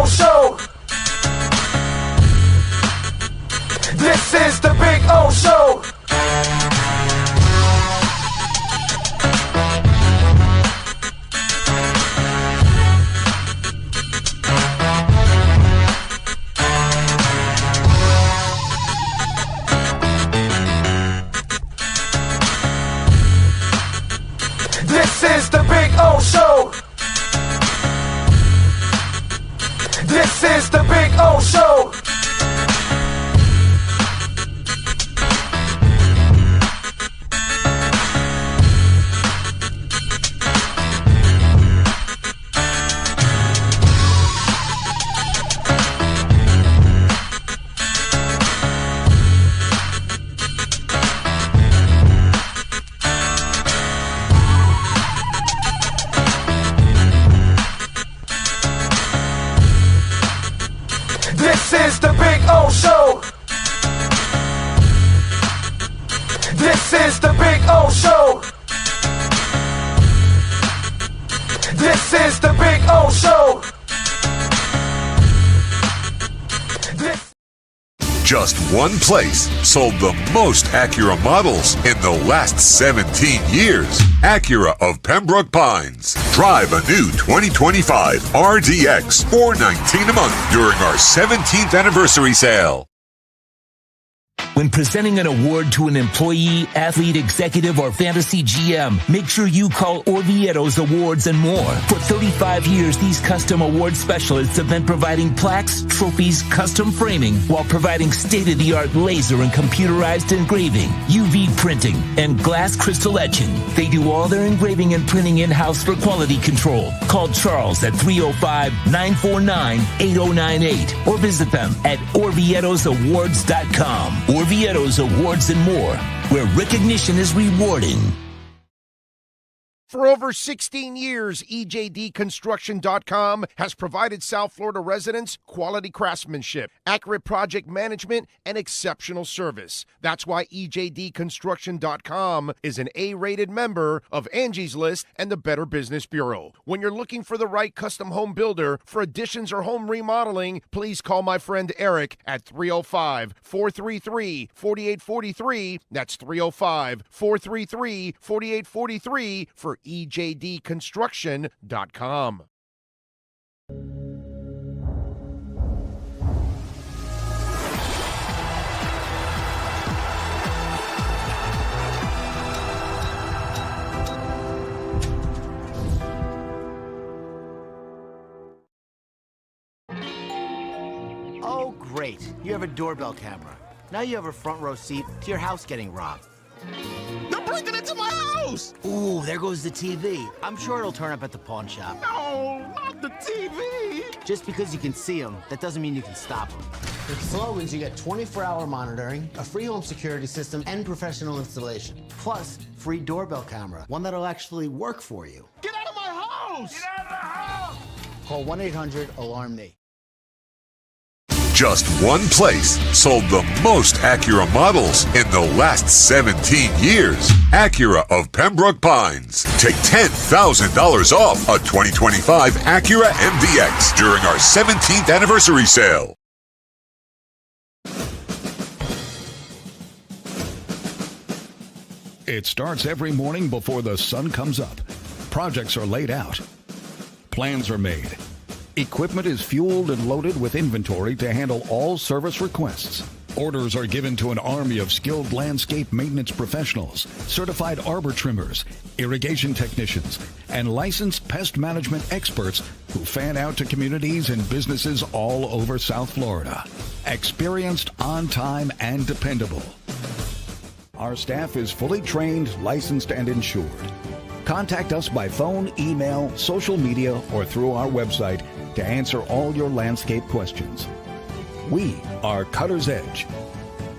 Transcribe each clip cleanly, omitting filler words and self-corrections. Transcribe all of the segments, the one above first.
O Show. This is the Big O Show. This is the Big O Show. This is the Big O Show. This is the Big O Show. This is the Big O Show. This is the Big O Show. Just one place sold the most Acura models in the last 17 years. Acura of Pembroke Pines. Drive a new 2025 RDX $419 a month during our 17th anniversary sale. When presenting an award to an employee, athlete, executive, or fantasy GM, make sure you call Orvieto's Awards and More. For 35 years, these custom award specialists have been providing plaques, trophies, custom framing, while providing state-of-the-art laser and computerized engraving, UV printing, and glass crystal etching. They do all their engraving and printing in-house for quality control. Call Charles at 305-949-8098 or visit them at orvietosawards.com. Orvieto's Awards and More, where recognition is rewarding. For over 16 years, EJDconstruction.com has provided South Florida residents quality craftsmanship, accurate project management, and exceptional service. That's why EJDconstruction.com is an A-rated member of Angie's List and the Better Business Bureau. When you're looking for the right custom home builder for additions or home remodeling, please call my friend Eric at 305-433-4843. That's 305-433-4843 for EJDconstruction.com. Oh, great. You have a doorbell camera. Now you have a front row seat to your house getting robbed. They're breaking into my house! Ooh, there goes the TV. I'm sure it'll turn up at the pawn shop. No, not the TV! Just because you can see them, that doesn't mean you can stop them. With Slogans, you get 24-hour monitoring, a free home security system, and professional installation. Plus, free doorbell camera, one that'll actually work for you. Get out of my house! Get out of the house! Call 1-800-ALARM-ME. Just one place sold the most Acura models in the last 17 years. Acura of Pembroke Pines. Take $10,000 off a 2025 Acura MDX during our 17th anniversary sale. It starts every morning before the sun comes up. Projects are laid out. Plans are made. Equipment is fueled and loaded with inventory to handle all service requests. Orders are given to an army of skilled landscape maintenance professionals, certified arbor trimmers, irrigation technicians, and licensed pest management experts who fan out to communities and businesses all over South Florida. Experienced, on time, and dependable. Our staff is fully trained, licensed, and insured. Contact us by phone, email, social media, or through our website to answer all your landscape questions. We are Cutter's Edge.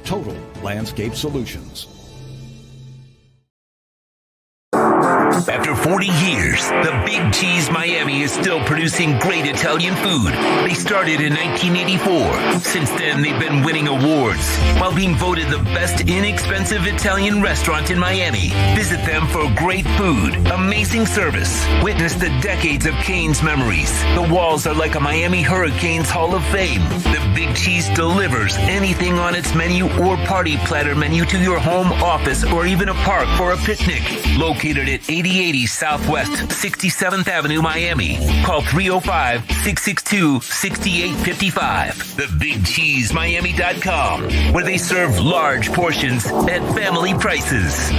Total Landscape Solutions. After 40 years, the Big Cheese Miami is still producing great Italian food. They started in 1984. Since then, they've been winning awards while being voted the best inexpensive Italian restaurant in Miami. Visit them for great food, amazing service. Witness the decades of Cane's memories. The walls are like a Miami Hurricanes Hall of Fame. The Big Cheese delivers anything on its menu or party platter menu to your home, office, or even a park for a picnic. Located at 8080 Southwest 67th Avenue, Miami. Call 305-662-6855. TheBigCheeseMiami.com, where they serve large portions at family prices.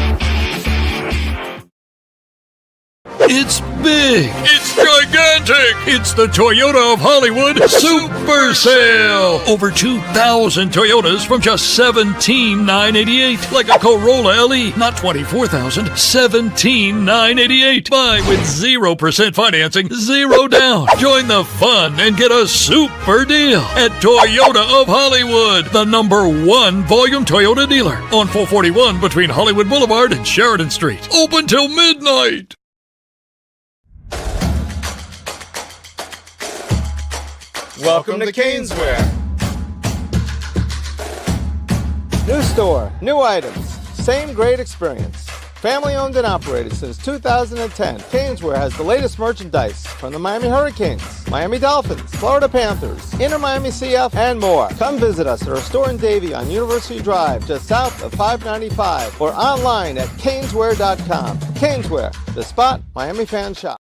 It's big. It's gigantic. It's the Toyota of Hollywood Super Sale. Over 2,000 Toyotas from just $17,988. Like a Corolla LE, not $24,000, $17,988. Buy with 0% financing, 0 down. Join the fun and get a super deal at Toyota of Hollywood, the #1 volume Toyota dealer on 441 between Hollywood Boulevard and Sheridan Street. Open till midnight. Welcome to Caneswear. New store, new items, same great experience. Family owned and operated since 2010, Caneswear has the latest merchandise from the Miami Hurricanes, Miami Dolphins, Florida Panthers, Inter Miami CF, and more. Come visit us at our store in Davie on University Drive, just south of 595, or online at caneswear.com. Caneswear, the spot Miami fans shop.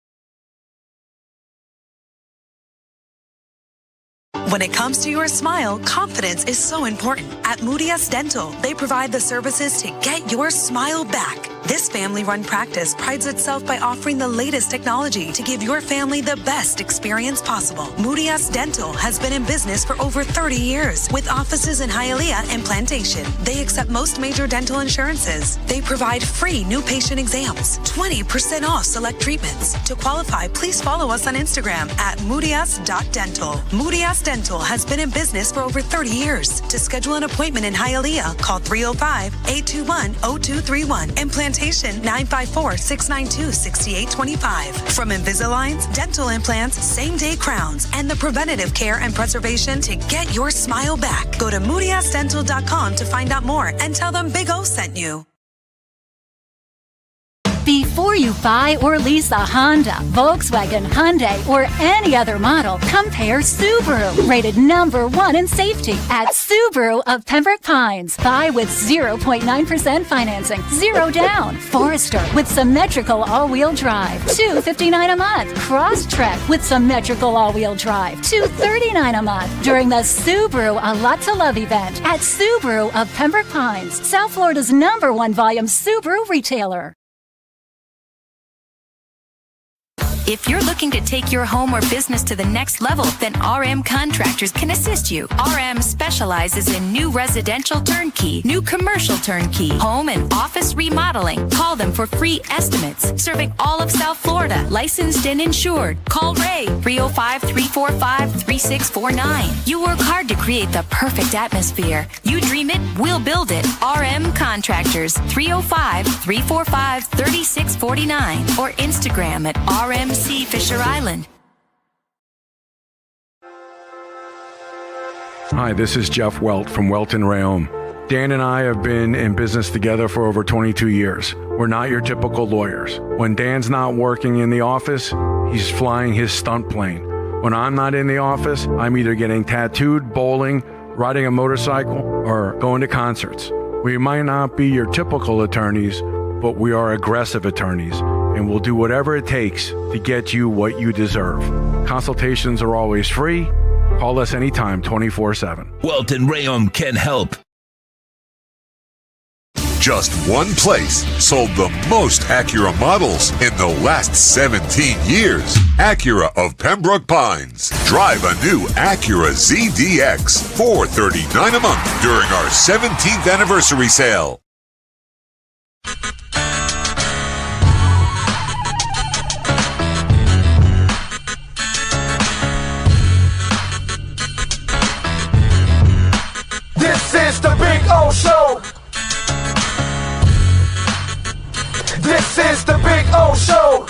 When it comes to your smile, confidence is so important. At Moody S Dental, they provide the services to get your smile back. This family-run practice prides itself by offering the latest technology to give your family the best experience possible. Moody S Dental has been in business for over 30 years with offices in Hialeah and Plantation. They accept most major dental insurances. They provide free new patient exams, 20% off select treatments. To qualify, please follow us on Instagram at moodys.dental. Moody S Dental has been in business for over 30 years. To schedule an appointment in Hialeah, call 305-821-0231 and Plantation 954-692-6825. From Invisaligns, dental implants, same-day crowns, and the preventative care and preservation to get your smile back. Go to moodysdental.com to find out more and tell them Big O sent you. Before you buy or lease a Honda, Volkswagen, Hyundai, or any other model, compare Subaru, rated #1 in safety at Subaru of Pembroke Pines. Buy with 0.9% financing, 0 down. Forester with symmetrical all-wheel drive, $259 a month. Crosstrek with symmetrical all-wheel drive, $239 a month. During the Subaru A Lot to Love event at Subaru of Pembroke Pines, South Florida's #1 volume Subaru retailer. If you're looking to take your home or business to the next level, then RM Contractors can assist you. RM specializes in new residential turnkey, new commercial turnkey, home and office remodeling. Call them for free estimates. Serving all of South Florida, licensed and insured. Call Ray, 305-345-3649. You work hard to create the perfect atmosphere. You dream it, we'll build it. RM Contractors, 305-345-3649 or Instagram at RMC Fisher Island. Hi, this is Jeff Welt from Welt & Rayom. Dan and I have been in business together for over 22 years. We're not your typical lawyers. When Dan's not working in the office, he's flying his stunt plane. When I'm not in the office, I'm either getting tattooed, bowling, riding a motorcycle, or going to concerts. We might not be your typical attorneys, but we are aggressive attorneys, and we'll do whatever it takes to get you what you deserve. Consultations are always free. Call us anytime, 24/7. Welt & Rayom can help. Just one place sold the most Acura models in the last 17 years. Acura of Pembroke Pines. Drive a new Acura ZDX, $439 a month during our 17th anniversary sale. This is the Big O Show. This is the Big O Show.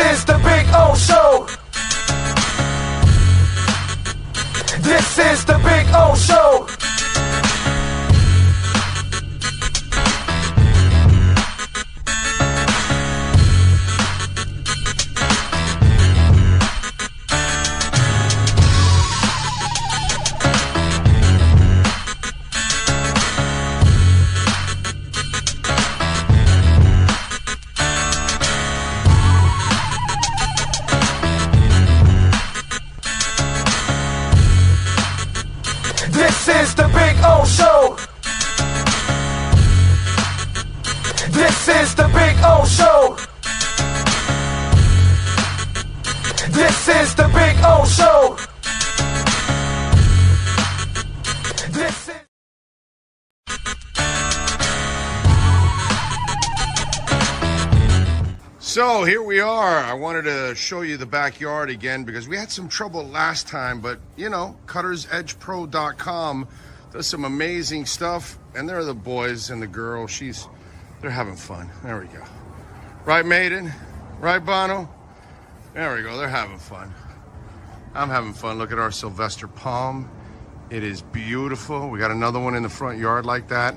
is the Big O Show. This is the Big O Show. This is the Big O Show. This is the Big O Show. This is the Big O Show. This is So here we are. I wanted to show you the backyard again because we had some trouble last time, but you know, cuttersedgepro.com does some amazing stuff, and there are the boys and the girl. They're having fun. There we go. Right, Maiden? Right, Bono? There we go. They're having fun. I'm having fun. Look at our Sylvester palm. It is beautiful. We got another one in the front yard like that.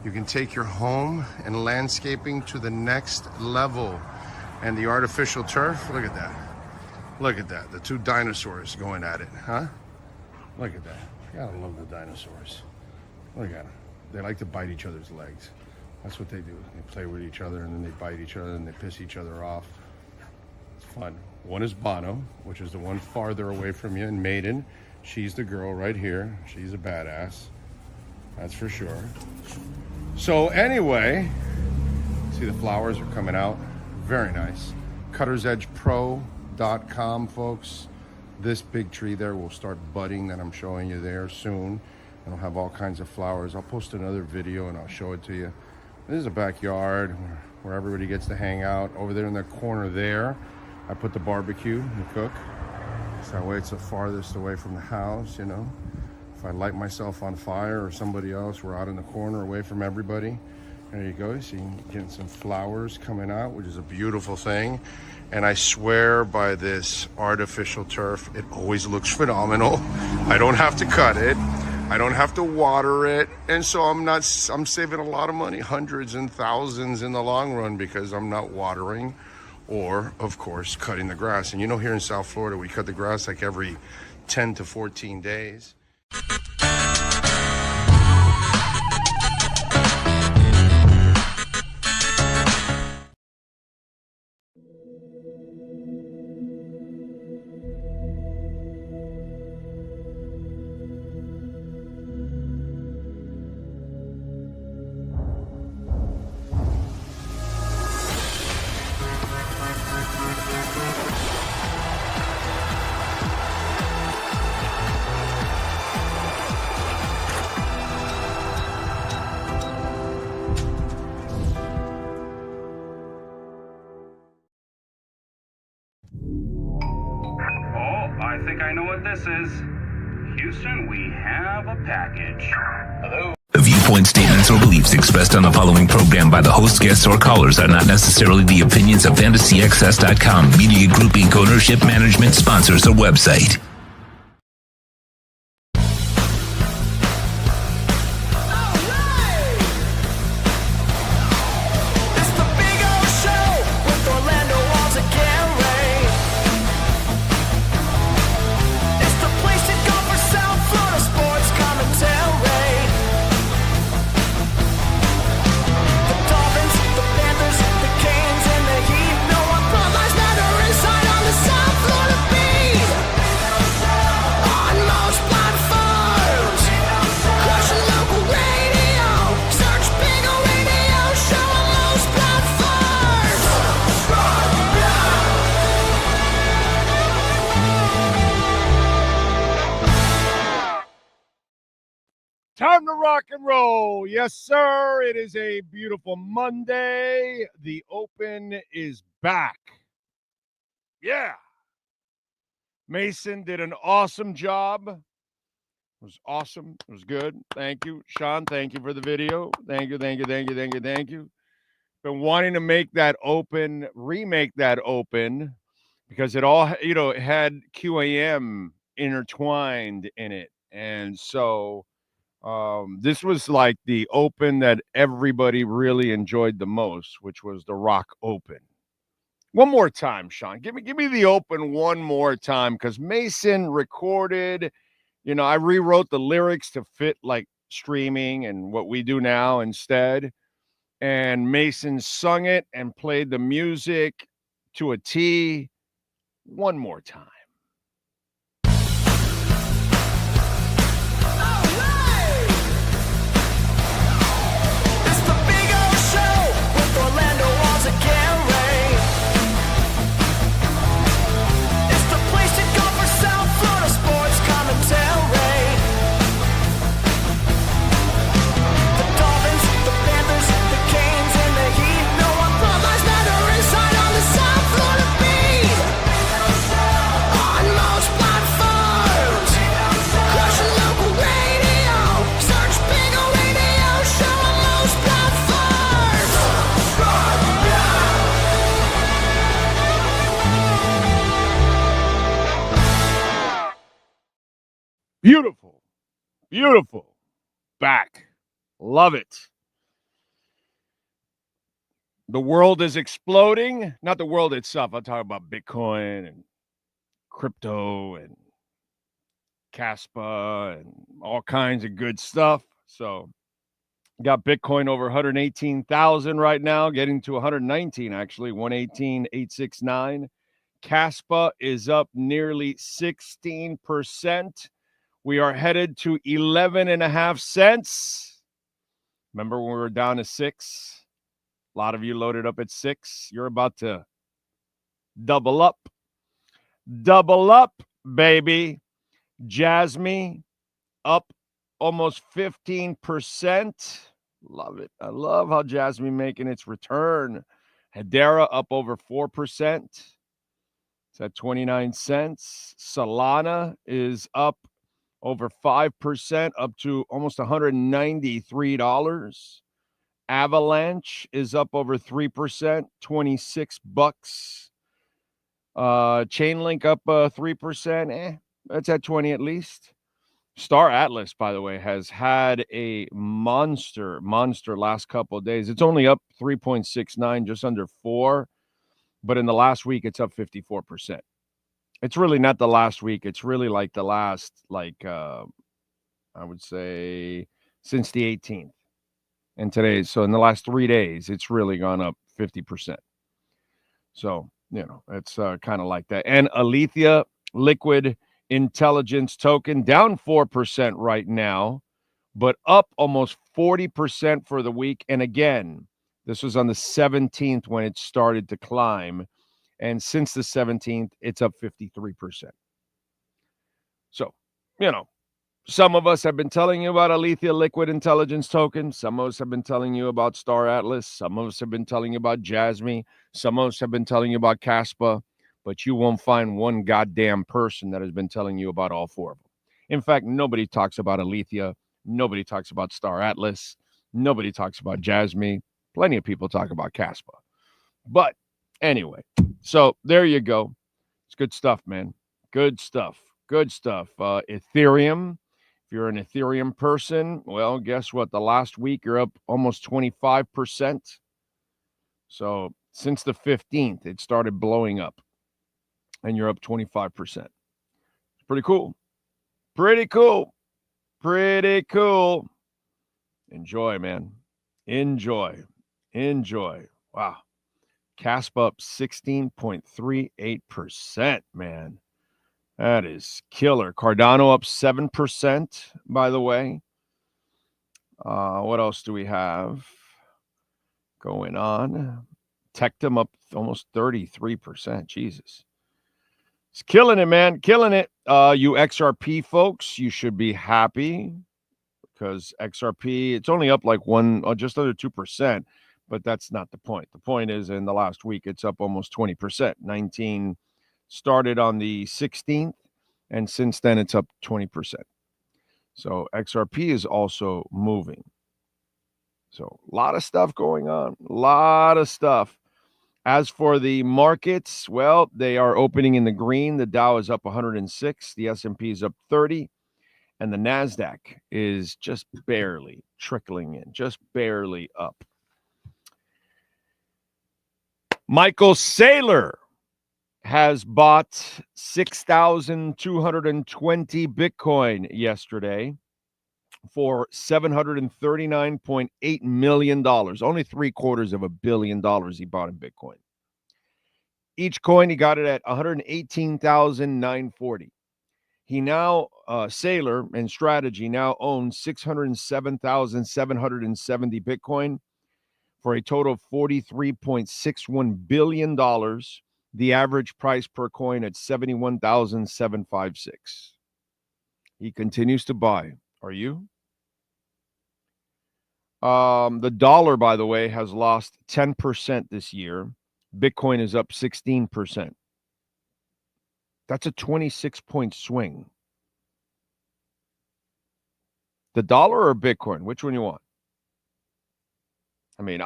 You can take your home and landscaping to the next level. And the artificial turf, look at that. Look at that. The two dinosaurs going at it, huh? Look at that. Gotta love the dinosaurs. Look at them. They like to bite each other's legs. That's what they do. They play with each other and then they bite each other and they piss each other off. It's fun. One is Bono, which is the one farther away from you, and Maiden. She's the girl right here. She's a badass. That's for sure. So anyway, see the flowers are coming out. Very nice. cuttersedgepro.com, folks. This big tree there will start budding that I'm showing you there soon. It'll have all kinds of flowers. I'll post another video and I'll show it to you. This is a backyard where everybody gets to hang out. Over there in the corner there, I put the barbecue and cook. So that way it's the farthest away from the house, you know. If I light myself on fire or somebody else, we're out in the corner away from everybody. There you go. So you can get some flowers coming out, which is a beautiful thing. And I swear by this artificial turf, it always looks phenomenal. I don't have to cut it. I don't have to water it. And so I'm saving a lot of money, hundreds and thousands in the long run, because I'm not watering or, of course, cutting the grass. And you know, here in South Florida, we cut the grass like every 10 to 14 days. I think I know what this is. Houston, we have a package. Hello? The viewpoint statements or beliefs expressed on the following program by the host, guests, or callers are not necessarily the opinions of FantasyXS.com, Media Group Inc. ownership, management, sponsors, or website. Time to rock and roll. Yes, sir. It is a beautiful Monday. The Open is back. Yeah. Mason did an awesome job. It was awesome. It was good. Thank you. Sean, thank you for the video. Thank you. Been wanting to make that Open, remake that Open because it all, it had QAM intertwined in it. And so this was like the Open that everybody really enjoyed the most, which was the Rock Open. One more time, Sean. Give me the Open one more time, because Mason recorded, I rewrote the lyrics to fit like streaming and what we do now instead. And Mason sung it and played the music to a T. One more time. It's the Big O Show with Orlando Walls and Gary. It's the place to go for South Florida sports commentary. The Dolphins, the Panthers, the Canes, and the Heat. No one provides better insight on the South Florida beat. On most platforms, crushing local radio. Search Big O Radio Show on most platforms. Beautiful. Beautiful. Back. Love it. The world is exploding. Not the world itself. I'm talking about Bitcoin and crypto and Caspa and all kinds of good stuff. So got Bitcoin over 118,000 right now, getting to 119 actually, 118,869. Caspa is up nearly 16%. We are headed to 11.5 cents. Remember when we were down to 6? A lot of you loaded up at 6. You're about to double up. Double up, baby. Jasmine up almost 15%. Love it. I love how Jasmine making its return. Hedera up over 4%. It's at 29 cents. Solana is up over 5%, up to almost $193. Avalanche is up over 3%, $26. Chainlink up 3%. That's at 20 at least. Star Atlas, by the way, has had a monster last couple of days. It's only up 3.69, just under 4. But in the last week, it's up 54%. It's really not the last week. It's really like the last, I would say, since the 18th. And today, so in the last 3 days, it's really gone up 50%. So, it's kind of like that. And Alethea Liquid Intelligence Token down 4% right now, but up almost 40% for the week. And again, this was on the 17th when it started to climb. And since the 17th, it's up 53%. So, some of us have been telling you about Alethea Liquid Intelligence Token. Some of us have been telling you about Star Atlas. Some of us have been telling you about Jasmine. Some of us have been telling you about Caspa. But you won't find one goddamn person that has been telling you about all 4 of them. In fact, nobody talks about Alethea. Nobody talks about Star Atlas. Nobody talks about Jasmine. Plenty of people talk about Caspa. But anyway, so there you go. It's good stuff, man. Good stuff. Good stuff. Ethereum. If you're an Ethereum person, well, guess what? The last week, you're up almost 25%. So since the 15th, it started blowing up. And you're up 25%. It's pretty cool. Pretty cool. Pretty cool. Enjoy, man. Enjoy. Wow. Casp up 16.38%, man. That is killer. Cardano up 7%, by the way. What else do we have going on? Tectum up almost 33%. Jesus. It's killing it, man. Killing it. You XRP folks, you should be happy because XRP, it's only up like just under 2%, but that's not the point. The point is in the last week, it's up almost 20%. 19 started on the 16th, and since then it's up 20%. So XRP is also moving. So a lot of stuff going on. A lot of stuff. As for the markets, well, they are opening in the green. The Dow is up 106, the S&P is up 30, and the NASDAQ is just barely trickling in, just barely up. Michael Saylor has bought 6,220 Bitcoin yesterday for $739.8 million. Only $750 million he bought in Bitcoin. Each coin, he got it at 118,940. He now, Saylor and Strategy now owns 607,770 Bitcoin for a total of $43.61 billion. The average price per coin at 71,756. He continues to buy. Are you? The dollar, by the way, has lost 10% this year. Bitcoin is up 16%. That's a 26-point swing. The dollar or Bitcoin? Which one you want? I mean,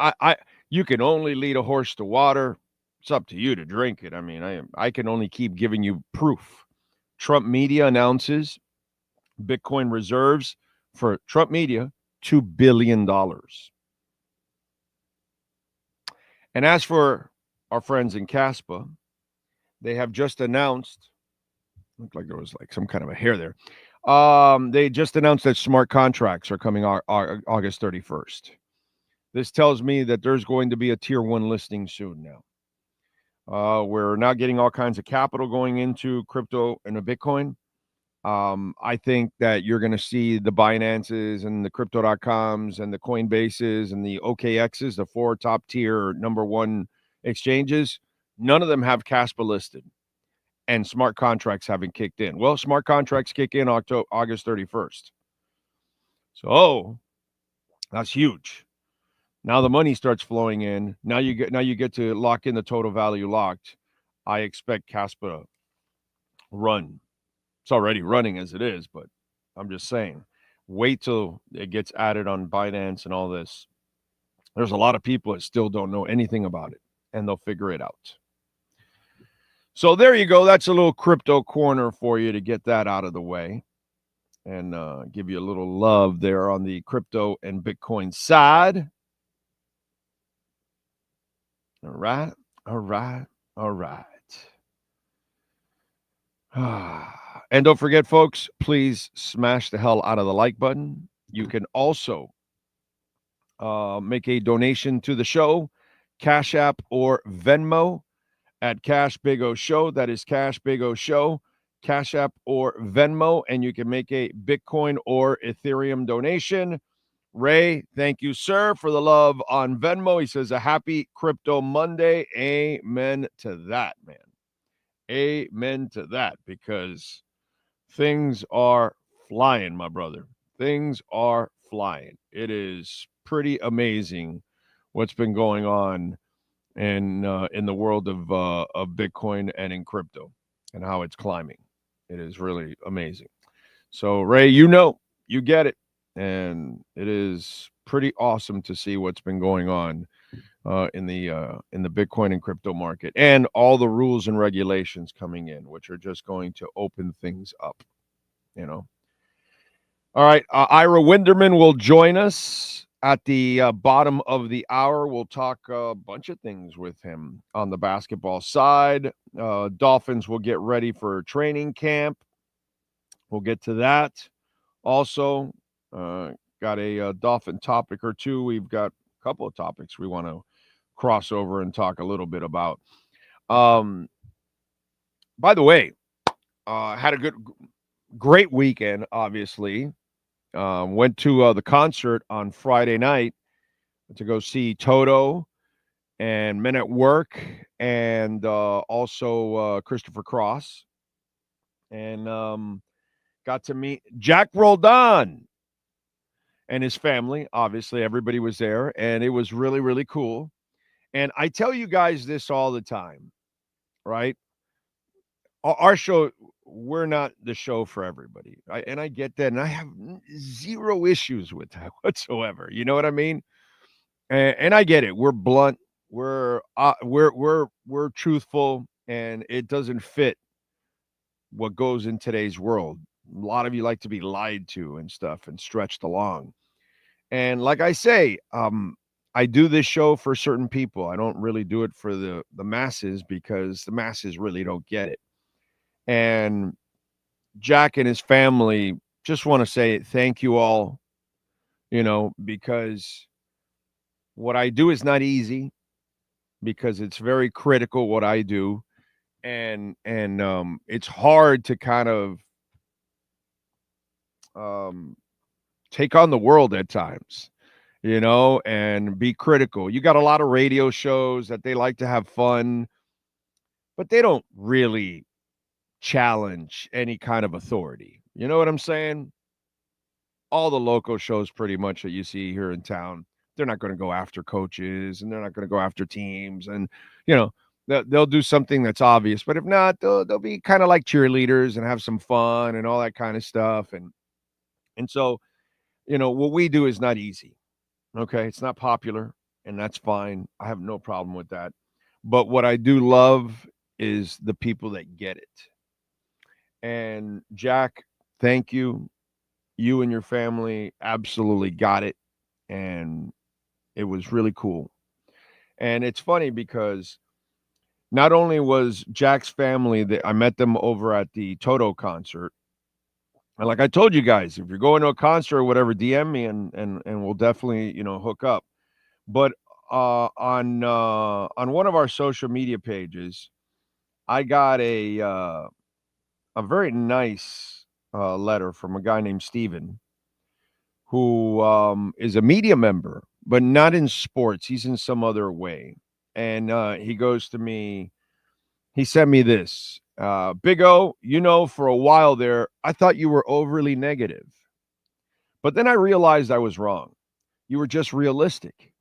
you can only lead a horse to water. It's up to you to drink it. I mean, I can only keep giving you proof. Trump Media announces Bitcoin reserves for Trump Media, $2 billion. And as for our friends in Caspa, they have just announced, looked like there was like some kind of a hair there. They just announced that smart contracts are coming August 31st. This tells me that there's going to be a tier 1 listing soon now. We're now getting all kinds of capital going into crypto and a Bitcoin. I think that you're going to see the Binances and the Crypto.coms and the Coinbases and the OKXs, the 4 top tier number 1 exchanges. None of them have Caspa listed, and smart contracts haven't kicked in. Well, smart contracts kick in August 31st. So that's huge. Now the money starts flowing in. Now you get to lock in the total value locked. I expect Caspa to run. It's already running as it is, but I'm just saying, wait till it gets added on Binance and all this. There's a lot of people that still don't know anything about it, and they'll figure it out. So there you go. That's a little crypto corner for you to get that out of the way and give you a little love there on the crypto and Bitcoin side. All right. And don't forget, folks, please smash the hell out of the like button. You can also make a donation to the show, Cash App or Venmo at Cash Big O Show. That is Cash Big O Show, Cash App or Venmo, and you can make a Bitcoin or Ethereum donation. Ray, thank you, sir, for the love on Venmo. He says a happy Crypto Monday. Amen to that, man. Amen to that, because things are flying, my brother. Things are flying. It is pretty amazing what's been going on in the world of Bitcoin and in crypto and how it's climbing. It is really amazing. So, Ray, you get it. And it is pretty awesome to see what's been going on in the Bitcoin and crypto market, and all the rules and regulations coming in, which are just going to open things up. All right, Ira Winderman will join us at the bottom of the hour. We'll talk a bunch of things with him on the basketball side. Dolphins will get ready for training camp. We'll get to that. Also, got a Dolphin topic or two. We've got a couple of topics we want to cross over and talk a little bit about. By the way, had a great weekend, obviously. Went to the concert on Friday night to go see Toto and Men at Work, and also Christopher Cross. And got to meet Jack Roldan and his family. Obviously, everybody was there, and it was really, really cool. And I tell you guys this all the time, right? Our show, we're not the show for everybody. And I get that, and I have zero issues with that whatsoever. You know what I mean? And I get it. We're blunt. we're truthful, and it doesn't fit what goes in today's world. A lot of you like to be lied to and stuff and stretched along. And like I say, I do this show for certain people. I don't really do it for the masses, because the masses really don't get it. And Jack and his family, just want to say thank you all, because what I do is not easy, because it's very critical what I do. And it's hard to kind of take on the world at times, and be critical. You got a lot of radio shows that they like to have fun, but they don't really challenge any kind of authority. You know what I'm saying? All the local shows pretty much that you see here in town, they're not going to go after coaches, and they're not going to go after teams, and they'll do something that's obvious. But if not, they'll be kind of like cheerleaders and have some fun and all that kind of stuff. And so, what we do is not easy. Okay, it's not popular, and that's fine. I have no problem with that. But what I do love is the people that get it. And Jack, thank you. You and your family absolutely got it, and it was really cool. And it's funny because not only was Jack's family, that I met them over at the Toto concert. And like I told you guys, if you're going to a concert or whatever, DM me and we'll definitely, hook up. But on one of our social media pages, I got a very nice letter from a guy named Steven, who is a media member, but not in sports. He's in some other way. And he goes to me, he sent me this. Big O, for a while there, I thought you were overly negative. But then I realized I was wrong. You were just realistic.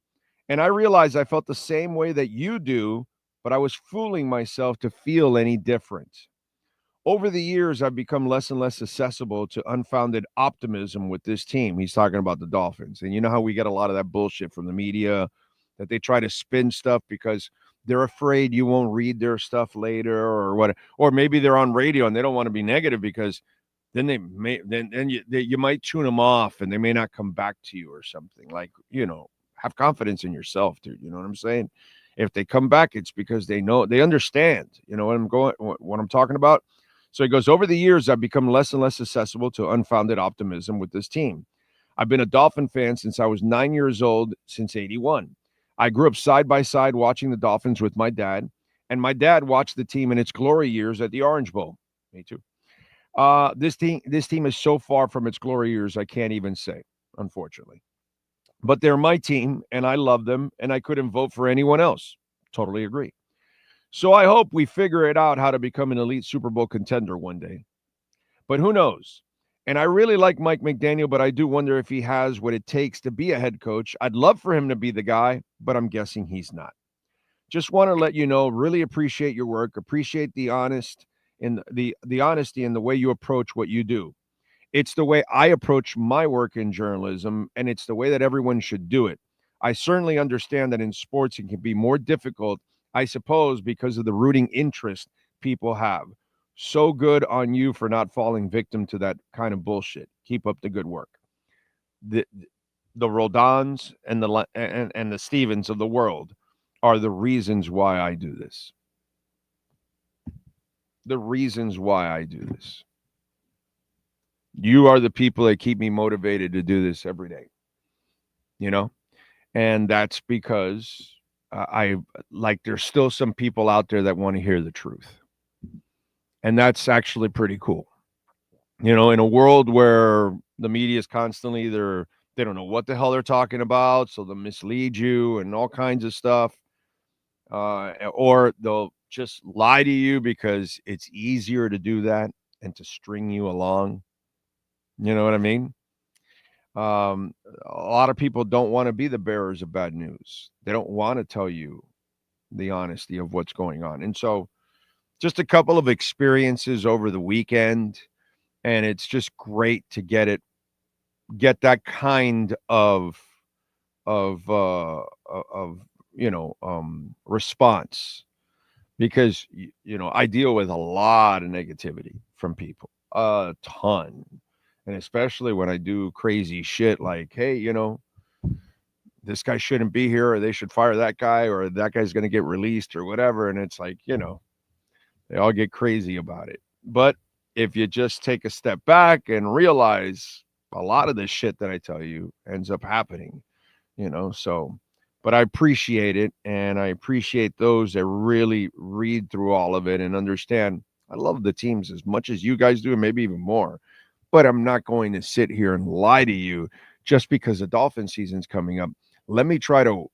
And I realized I felt the same way that you do, but I was fooling myself to feel any different. Over the years, I've become less and less accessible to unfounded optimism with this team. He's talking about the Dolphins. And you know how we get a lot of that bullshit from the media, that they try to spin stuff because they're afraid you won't read their stuff later, or what, or maybe they're on radio and they don't want to be negative, because then you might tune them off and they may not come back to you or something. Like, have confidence in yourself, dude. You know what I'm saying? If they come back, it's because they understand, what I'm talking about. So he goes, over the years, I've become less and less accessible to unfounded optimism with this team. I've been a Dolphin fan since I was 9 years old, since '81. I grew up side by side watching the Dolphins with my dad, and my dad watched the team in its glory years at the Orange Bowl. Me too. This team is so far from its glory years, I can't even say, unfortunately. But they're my team, and I love them, and I couldn't vote for anyone else. Totally agree. So I hope we figure it out how to become an elite Super Bowl contender one day. But who knows? And I really like Mike McDaniel, but I do wonder if he has what it takes to be a head coach. I'd love for him to be the guy, but I'm guessing he's not. Just want to let you know, really appreciate your work, appreciate the honesty and the way you approach what you do. It's the way I approach my work in journalism, and it's the way that everyone should do it. I certainly understand that in sports it can be more difficult, I suppose, because of the rooting interest people have. So good on you for not falling victim to that kind of bullshit. Keep up the good work. The Rodons and the Stevens of the world are the reasons why I do this. The reasons why I do this. You are the people that keep me motivated to do this every day. And that's because there's still some people out there that want to hear the truth. And that's actually pretty cool. In a world where the media is constantly they don't know what the hell they're talking about, so they'll mislead you and all kinds of stuff. Or they'll just lie to you because it's easier to do that and to string you along. You know what I mean? A lot of people don't want to be the bearers of bad news. They don't want to tell you the honesty of what's going on. And so just a couple of experiences over the weekend, and it's just great to get that kind of response, because I deal with a lot of negativity from people, a ton, and especially when I do crazy shit like, hey, this guy shouldn't be here, or they should fire that guy, or that guy's going to get released, or whatever. And it's like, they all get crazy about it. But if you just take a step back and realize a lot of this shit that I tell you ends up happening, so, but I appreciate it. And I appreciate those that really read through all of it and understand. I love the teams as much as you guys do, and maybe even more, but I'm not going to sit here and lie to you just because the Dolphin season's coming up. Let me try to,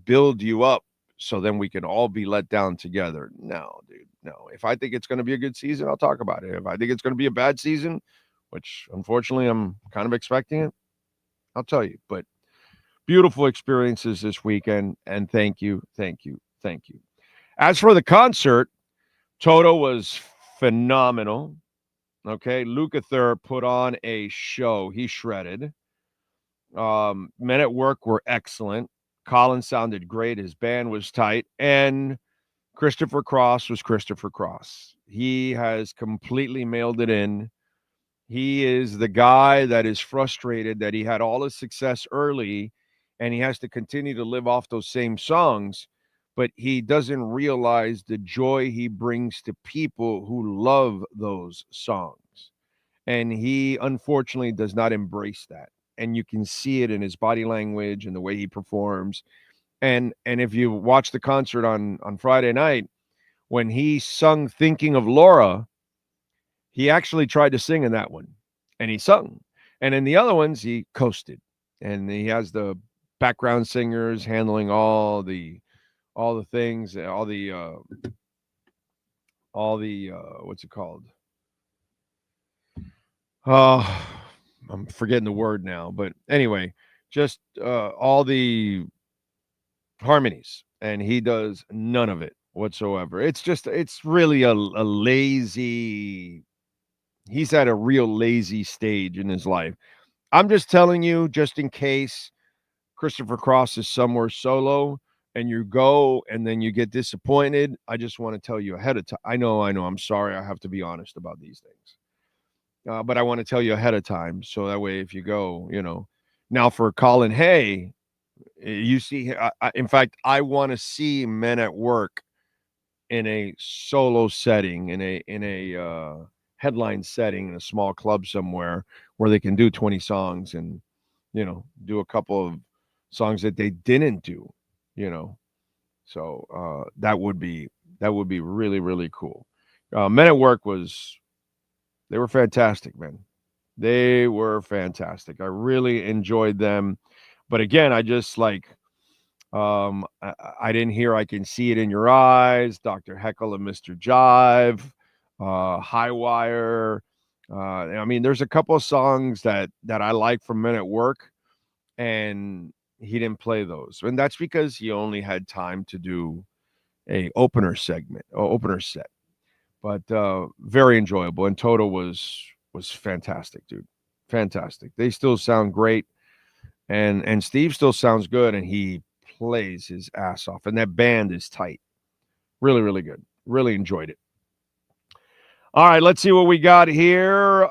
build you up so then we can all be let down together. No, dude, no. If I think it's going to be a good season, I'll talk about it. If I think it's going to be a bad season, which unfortunately I'm kind of expecting it, I'll tell you. But beautiful experiences this weekend, and thank you. As for the concert, Toto was phenomenal. Okay, Lukather put on a show. He shredded. Men at Work were excellent. Colin sounded great. His band was tight. And Christopher Cross was Christopher Cross. He has completely mailed it in. He is the guy that is frustrated that he had all his success early and he has to continue to live off those same songs, but he doesn't realize the joy he brings to people who love those songs. And he unfortunately does not embrace that. And you can see it in his body language and the way he performs. And if you watch the concert on Friday night, when he sung Thinking of Laura, he actually tried to sing in that one, and he sung. And in the other ones, he coasted. And he has the background singers handling all the things, all the what's it called? I'm forgetting the word now, but anyway, just all the harmonies, and he does none of it whatsoever. It's really a lazy. He's at a real lazy stage in his life. I'm just telling you, just in case Christopher Cross is somewhere solo and you go and then you get disappointed, I just want to tell you ahead of time. I know. I'm sorry. I have to be honest about these things. But I want to tell you ahead of time, so that way if you go, Now for Colin Hay, you see, in fact, I want to see Men at Work in a solo setting, in a headline setting, in a small club somewhere where they can do 20 songs and, do a couple of songs that they didn't do, So that would be really, really cool. Men at Work they were fantastic, man. They were fantastic. I really enjoyed them. But again, I just I didn't hear I Can See It in Your Eyes, Dr. Heckle and Mr. Jive, High Wire. There's a couple of songs that I like from Men at Work, and he didn't play those. And that's because he only had time to do a opener set. But very enjoyable. And Toto was fantastic, dude. Fantastic. They still sound great. And Steve still sounds good, and he plays his ass off. And that band is tight. Really, really good. Really enjoyed it. All right, let's see what we got here.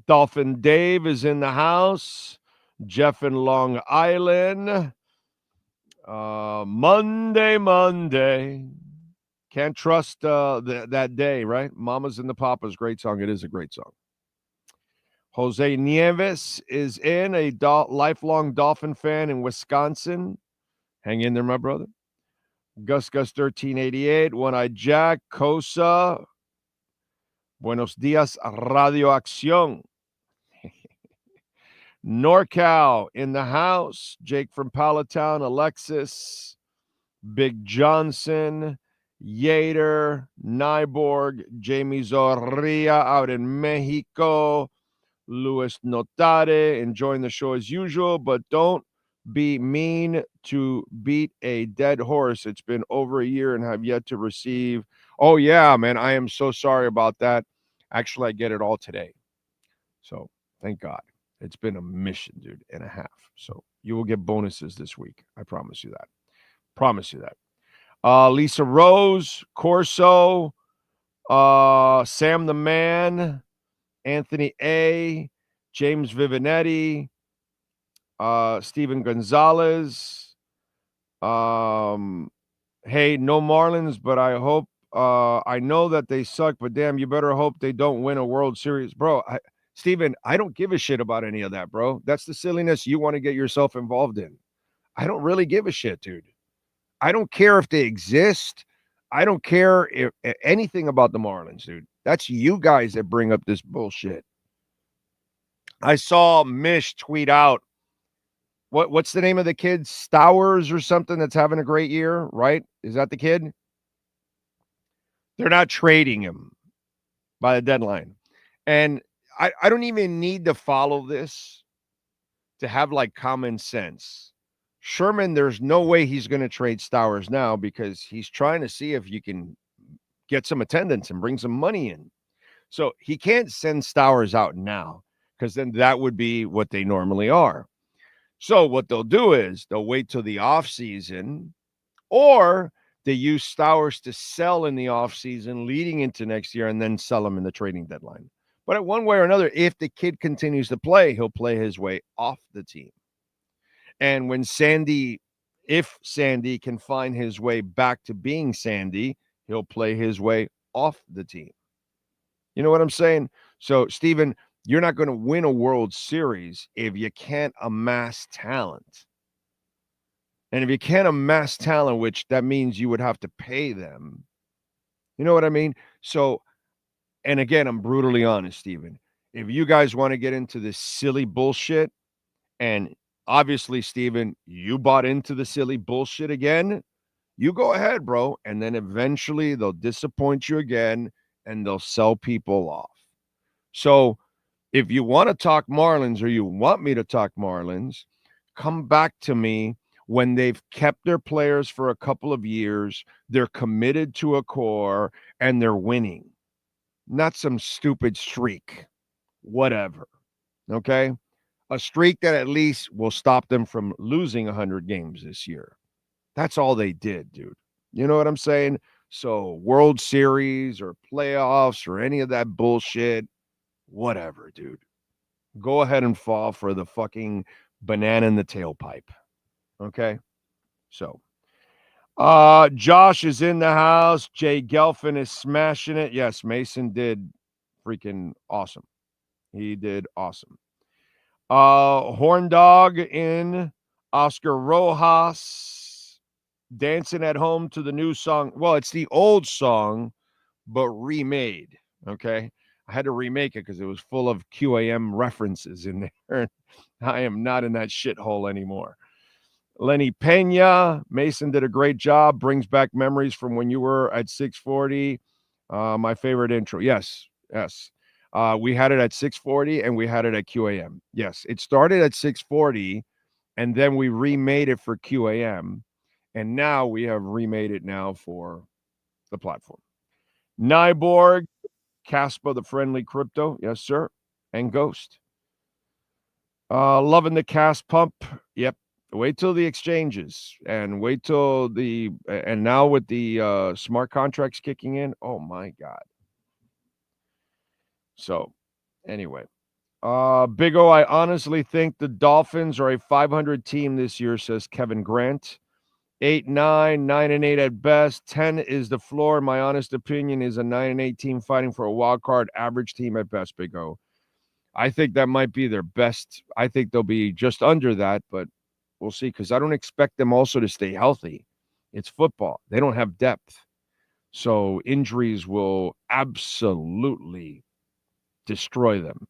Dolphin Dave is in the house. Jeff in Long Island. Monday. Can't trust that day, right? Mamas and the Papas, great song. It is a great song. Jose Nieves is in, a lifelong Dolphin fan in Wisconsin. Hang in there, my brother. Gus 1388, One-Eyed Jack, Cosa. Buenos dias, Radio Acción. NorCal in the house. Jake from Palatown, Alexis, Big Johnson, Yater, Nyborg, Jamie Zorria out in Mexico, Luis Notare enjoying the show as usual, but don't be mean to beat a dead horse. It's been over a year and have yet to receive. Oh, yeah, man, I am so sorry about that. Actually, I get it all today. So thank God. It's been a mission, dude, and a half. So You will get bonuses this week. I promise you that. Promise you that. Lisa Rose, Corso, Sam the Man, Anthony A., James Vivinetti, Steven Gonzalez. Hey, no Marlins, but I hope I know that they suck, but damn, you better hope they don't win a World Series. Bro, Steven, I don't give a shit about any of that, bro. That's the silliness you want to get yourself involved in. I don't really give a shit, dude. I don't care if they exist. I don't care if anything about the Marlins, dude. That's you guys that bring up this bullshit. I saw Mish tweet out, what's the name of the kid? Stowers or something that's having a great year, right? Is that the kid? They're not trading him by the deadline. And I don't even need to follow this to have like common sense. Sherman, there's no way he's going to trade Stowers now because he's trying to see if you can get some attendance and bring some money in. So he can't send Stowers out now because then that would be what they normally are. So what they'll do is they'll wait till the offseason, or they use Stowers to sell in the offseason leading into next year and then sell him in the trading deadline. But one way or another, if the kid continues to play, he'll play his way off the team. And when if Sandy can find his way back to being Sandy, he'll play his way off the team. You know what I'm saying? So, Steven, you're not going to win a World Series if you can't amass talent. And if you can't amass talent, which that means you would have to pay them. You know what I mean? So, and again, I'm brutally honest, Steven. If you guys want to get into this silly bullshit, and obviously, Steven, you bought into the silly bullshit again, you go ahead, bro. And then eventually they'll disappoint you again and they'll sell people off. So if you want to talk Marlins or you want me to talk Marlins, come back to me when they've kept their players for a couple of years, they're committed to a core, and they're winning. Not some stupid streak. Whatever. Okay? A streak that at least will stop them from losing 100 games this year. That's all they did, dude. You know what I'm saying? So World Series or playoffs or any of that bullshit, whatever, dude. Go ahead and fall for the fucking banana in the tailpipe. Okay? So, Josh is in the house. Jay Gelfin is smashing it. Yes, Mason did freaking awesome. He did awesome. Horn Dog in, Oscar Rojas dancing at home to the new song. Well, it's the old song, but remade. Okay. I had to remake it because it was full of QAM references in there. I am not in that shithole anymore. Lenny Pena, Mason did a great job. Brings back memories from when you were at 640. My favorite intro. Yes. We had it at 640 and we had it at QAM. Yes, it started at 640 and then we remade it for QAM. And now we have remade it now for the platform. Nyborg, Caspa, the friendly crypto. Yes, sir. And Ghost. Loving the cast pump. Yep. Wait till the exchanges and wait till and now with the smart contracts kicking in. Oh my God. So anyway, Big O, I honestly think the Dolphins are a 500 team this year, says Kevin Grant. 8-9, 9-8 at best. 10 is the floor. My honest opinion is a 9-8 team fighting for a wild card average team at best, Big O. I think that might be their best. I think they'll be just under that, but we'll see, because I don't expect them also to stay healthy. It's football. They don't have depth. So injuries will absolutely destroy them.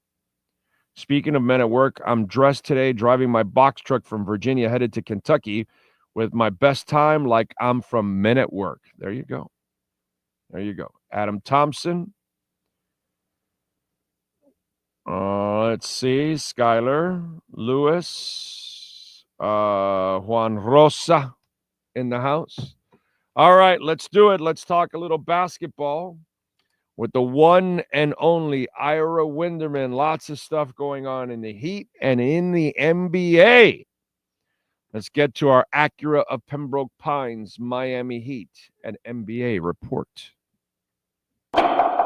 Speaking of men at work, I'm dressed today, driving my box truck from Virginia, headed to Kentucky with my best time like I'm from Men at Work. There you go. There you go. Adam Thompson. Let's see. Skyler, Lewis, Juan Rosa in the house. All right, let's do it. Let's talk a little basketball with the one and only Ira Winderman. Lots of stuff going on in the Heat and in the NBA. Let's get to our Acura of Pembroke Pines, Miami Heat, and NBA report.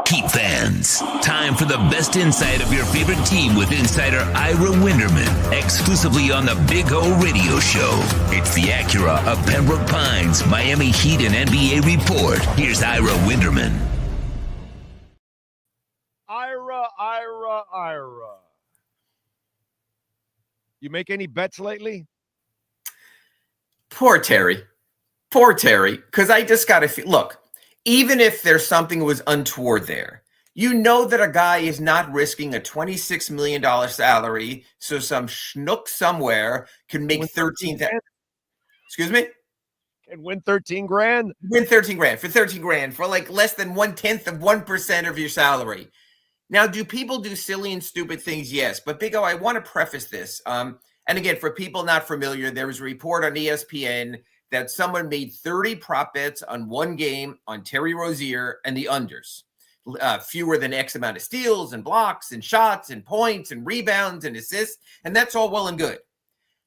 Heat fans, time for the best insight of your favorite team with insider Ira Winderman, exclusively on the Big O Radio Show. It's the Acura of Pembroke Pines, Miami Heat and NBA report. Here's Ira Winderman. Ira. You make any bets lately? Poor Terry. Because I just got to feel, look, even if there's something was untoward there, you know that a guy is not risking a $26 million salary so some schnook somewhere can make 13. Excuse me? Can win 13 grand? Win 13 grand. For 13 grand, for like less than 1/10 of 1% of your salary. Now, do people do silly and stupid things? Yes. But Big O, I want to preface this. And again, for people not familiar, there was a report on ESPN that someone made 30 prop bets on one game on Terry Rozier and the unders. Fewer than X amount of steals and blocks and shots and points and rebounds and assists. And that's all well and good.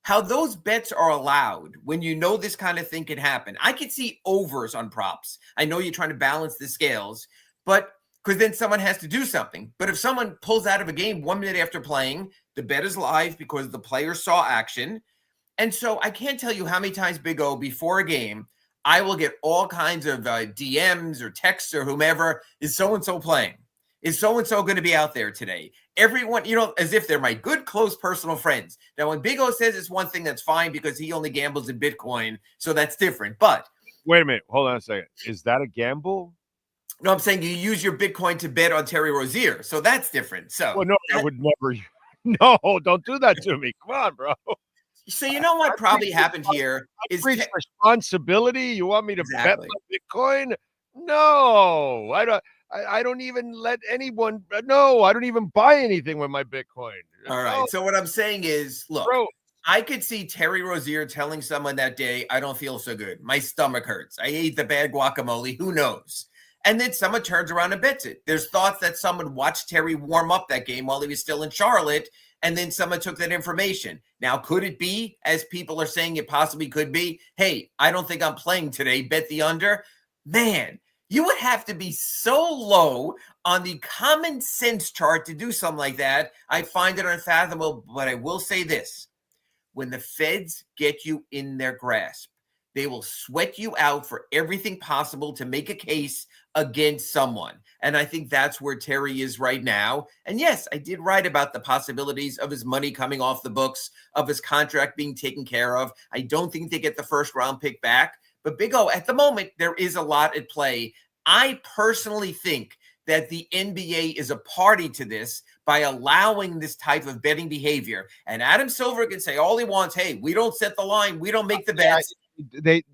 How those bets are allowed when you know this kind of thing can happen. I could see overs on props. I know you're trying to balance the scales, but because then someone has to do something. But if someone pulls out of a game 1 minute after playing, the bet is live because the player saw action. And so I can't tell you how many times, Big O, before a game, I will get all kinds of DMs or texts or whomever. Is so-and-so playing? Is so-and-so going to be out there today? Everyone, as if they're my good, close personal friends. Now, when Big O says it's one thing, that's fine because he only gambles in Bitcoin. So that's different. But wait a minute. Hold on a second. Is that a gamble? No, I'm saying you use your Bitcoin to bet on Terry Rozier. So that's different. So, well, no, I would never. No, don't do that to me. Come on, bro. So you know what probably happened here is responsibility. You want me to bet my Bitcoin? No, I don't even let anyone. No, I don't even buy anything with my Bitcoin. All right. So what I'm saying is, look, bro, I could see Terry Rozier telling someone that day, I don't feel so good. My stomach hurts. I ate the bad guacamole. Who knows? And then someone turns around and bets it. There's thoughts that someone watched Terry warm up that game while he was still in Charlotte, and then someone took that information. Now, could it be, as people are saying it possibly could be, hey, I don't think I'm playing today, bet the under? Man, you would have to be so low on the common sense chart to do something like that. I find it unfathomable, but I will say this. When the feds get you in their grasp, they will sweat you out for everything possible to make a case against someone. And I think that's where Terry is right now. And yes, I did write about the possibilities of his money coming off the books, of his contract being taken care of. I don't think they get the first round pick back. But Big O, at the moment, there is a lot at play. I personally think that the NBA is a party to this by allowing this type of betting behavior. And Adam Silver can say all he wants, hey, we don't set the line, we don't make the bets.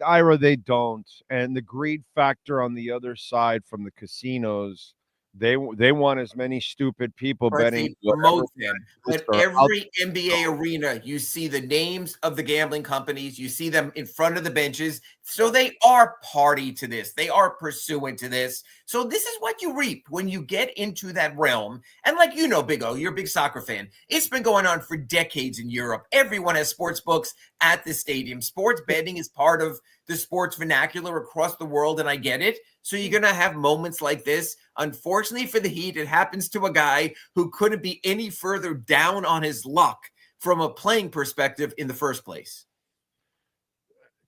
Ira, they don't. And the greed factor on the other side from the casinos, they want as many stupid people betting. Promote them. But every NBA arena, you see the names of the gambling companies. You see them in front of the benches. So they are party to this. They are pursuant to this. So this is what you reap when you get into that realm. And like you know, Big O, you're a big soccer fan. It's been going on for decades in Europe. Everyone has sports books at the stadium. Sports betting is part of the sports vernacular across the world, and I get it. So you're going to have moments like this. Unfortunately for the Heat, it happens to a guy who couldn't be any further down on his luck from a playing perspective in the first place.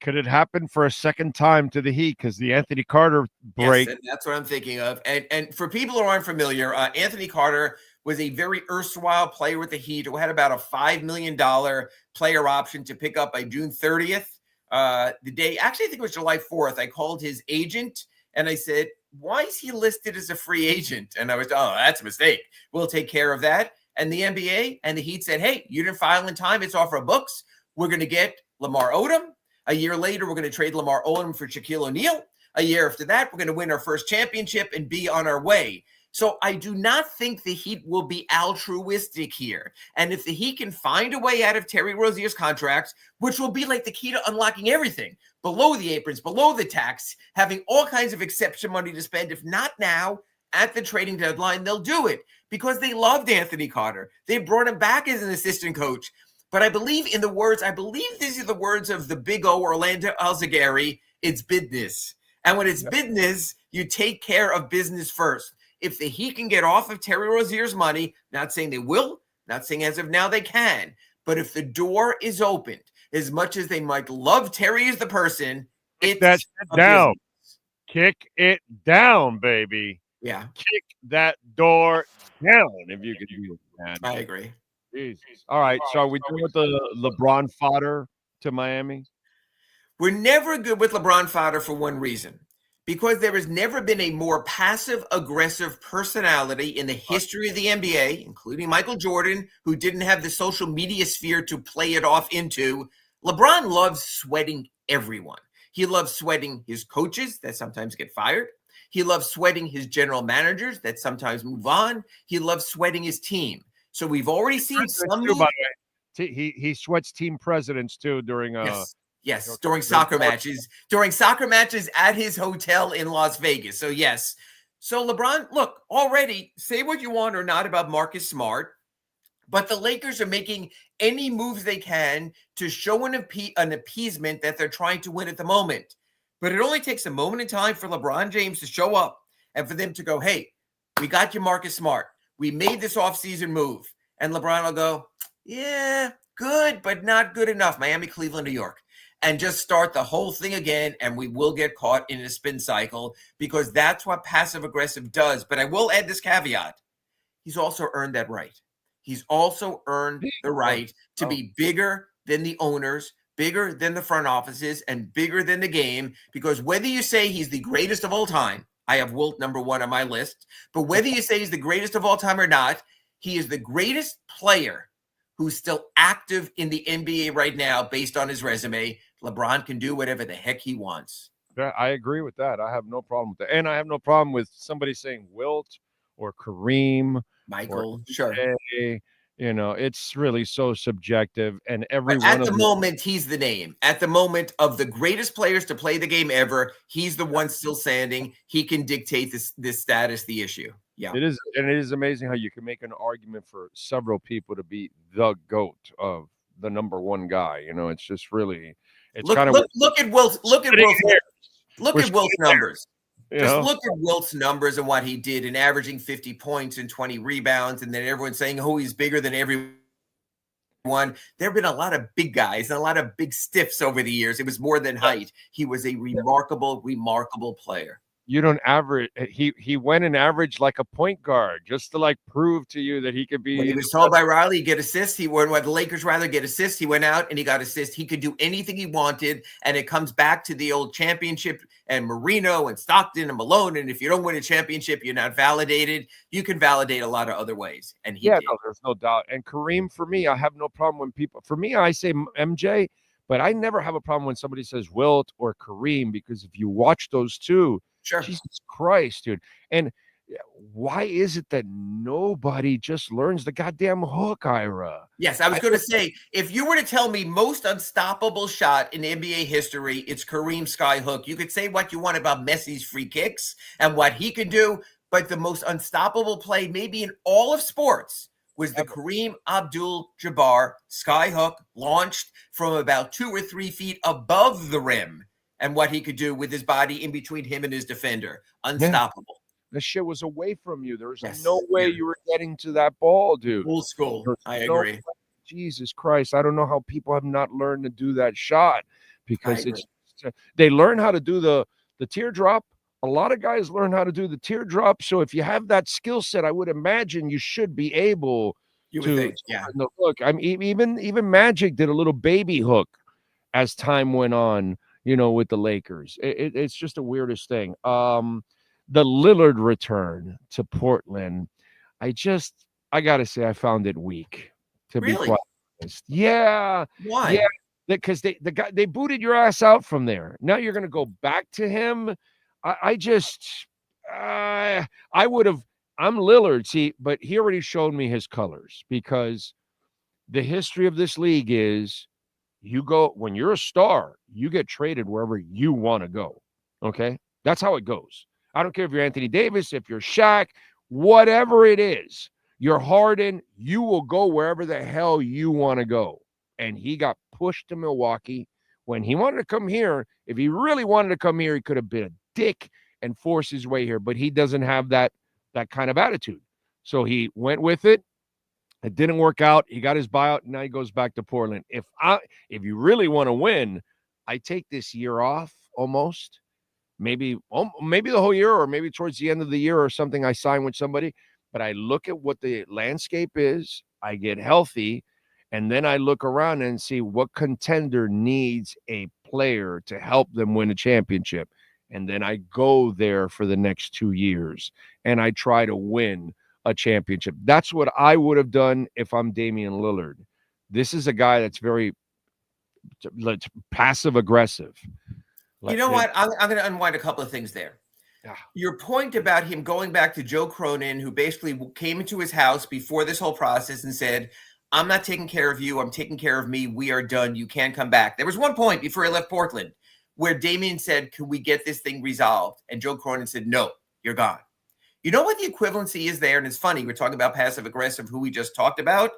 Could it happen for a second time to the Heat? Because the Anthony Carter break. Yes, and that's what I'm thinking of. And for people who aren't familiar, Anthony Carter was a very erstwhile player with the Heat who had about a $5 million player option to pick up by June 30th. The day, actually, I think it was July 4th, I called his agent and I said, why is he listed as a free agent? And I was, oh, that's a mistake. We'll take care of that. And the NBA and the Heat said, hey, you didn't file in time. It's off our books. We're going to get Lamar Odom. A year later, we're going to trade Lamar Odom for Shaquille O'Neal. A year after that, we're going to win our first championship and be on our way. So I do not think the Heat will be altruistic here. And if the Heat can find a way out of Terry Rozier's contract, which will be like the key to unlocking everything, below the aprons, below the tax, having all kinds of exception money to spend, if not now, at the trading deadline, they'll do it because they loved Anthony Carter. They brought him back as an assistant coach. But I believe these are the words of the big O, Orlando Alzagari, it's business. And when it's business, you take care of business first. If the Heat can get off of Terry Rozier's money, not saying they will, not saying as of now they can, but if the door is opened, as much as they might love Terry as the person, it's that a down. business. Kick it down, baby. Yeah. Kick that door down, if you could do that. I agree. Jesus. All right, so are we done with the LeBron fodder to Miami? We're never good with LeBron fodder for one reason. Because there has never been a more passive-aggressive personality in the history of the NBA, including Michael Jordan, who didn't have the social media sphere to play it off into. LeBron loves sweating everyone. He loves sweating his coaches that sometimes get fired. He loves sweating his general managers that sometimes move on. He loves sweating his team. So we've already seen some. Too, by the way. He sweats team presidents too during Yes, during soccer matches. During soccer matches at his hotel in Las Vegas. So, yes. So, LeBron, look, already, say what you want or not about Marcus Smart, but the Lakers are making any moves they can to show an appeasement that they're trying to win at the moment. But it only takes a moment in time for LeBron James to show up and for them to go, hey, we got you, Marcus Smart. We made this offseason move. And LeBron will go, yeah, good, but not good enough. Miami, Cleveland, New York. And just start the whole thing again, and we will get caught in a spin cycle because that's what passive-aggressive does. But I will add this caveat. He's also earned that right. He's also earned the right to be bigger than the owners, bigger than the front offices, and bigger than the game, because whether you say he's the greatest of all time, I have Wilt number one on my list, but whether you say he's the greatest of all time or not, he is the greatest player who's still active in the NBA right now based on his resume. LeBron can do whatever the heck he wants. Yeah, I agree with that. I have no problem with that. And I have no problem with somebody saying Wilt or Kareem. Michael, sure. You know, it's really so subjective. And at the moment, he's the name. At the moment of the greatest players to play the game ever, he's the one still standing. He can dictate this status, the issue. Yeah. It is, and it is amazing how you can make an argument for several people to be the GOAT of the number one guy. You know, it's just really, it's kind of look at Wilt's numbers. Look at Wilt's numbers and what he did in averaging 50 points and 20 rebounds, and then everyone's saying, oh, he's bigger than everyone. There have been a lot of big guys and a lot of big stiffs over the years. It was more than height. He was a remarkable player. You don't average. He went and averaged like a point guard just to like prove to you that he could be. When he was told by Riley he'd get assists, he went. When the Lakers rather get assists, he went out and he got assists. He could do anything he wanted, and it comes back to the old championship and Marino and Stockton and Malone. And if you don't win a championship, you're not validated. You can validate a lot of other ways, and he did. No, there's no doubt. And Kareem, for me, I have no problem when people. For me, I say MJ, but I never have a problem when somebody says Wilt or Kareem, because if you watch those two. Sure. Jesus Christ, dude. And why is it that nobody just learns the goddamn hook, Ira? Yes, I was going to say, if you were to tell me most unstoppable shot in NBA history, it's Kareem sky hook. You could say what you want about Messi's free kicks and what he could do, but the most unstoppable play maybe in all of sports was the Kareem Abdul-Jabbar sky hook launched from about 2 or 3 feet above the rim. And what he could do with his body in between him and his defender. Unstoppable. Yeah. The shit was away from you. There was no way you were getting to that ball, dude. Old school. I agree. Jesus Christ. I don't know how people have not learned to do that shot, because they learn how to do the teardrop. A lot of guys learn how to do the teardrop. So if you have that skill set, I would imagine you should be able to look. I mean, even Magic did a little baby hook as time went on. You know, with the Lakers, it's just the weirdest thing. The Lillard return to Portland, I gotta say, I found it weak. To be quite honest, yeah. Why? Yeah, because they booted your ass out from there. Now you're gonna go back to him. I would have. I'm Lillard, see, but he already showed me his colors, because the history of this league is. You go when you're a star, you get traded wherever you want to go. Okay. That's how it goes. I don't care if you're Anthony Davis, if you're Shaq, whatever it is, you're Harden, you will go wherever the hell you want to go. and he got pushed to Milwaukee. When he wanted to come here, if he really wanted to come here, he could have been a dick and forced his way here, but he doesn't have that kind of attitude. So he went with it. It didn't work out. He got his buyout, and now he goes back to Portland. If you really want to win, I take this year off almost. Maybe the whole year, or maybe towards the end of the year or something, I sign with somebody. But I look at what the landscape is, I get healthy, and then I look around and see what contender needs a player to help them win a championship. And then I go there for the next 2 years, and I try to win a championship. That's what I would have done if I'm Damian Lillard. This is a guy that's very passive-aggressive. You know what? I'm going to unwind a couple of things there. Yeah. Your point about him going back to Joe Cronin, who basically came into his house before this whole process and said, I'm not taking care of you. I'm taking care of me. We are done. You can't come back. There was one point before he left Portland where Damian said, can we get this thing resolved? And Joe Cronin said, no, you're gone. You know what the equivalency is there? And it's funny. We're talking about passive-aggressive, who we just talked about.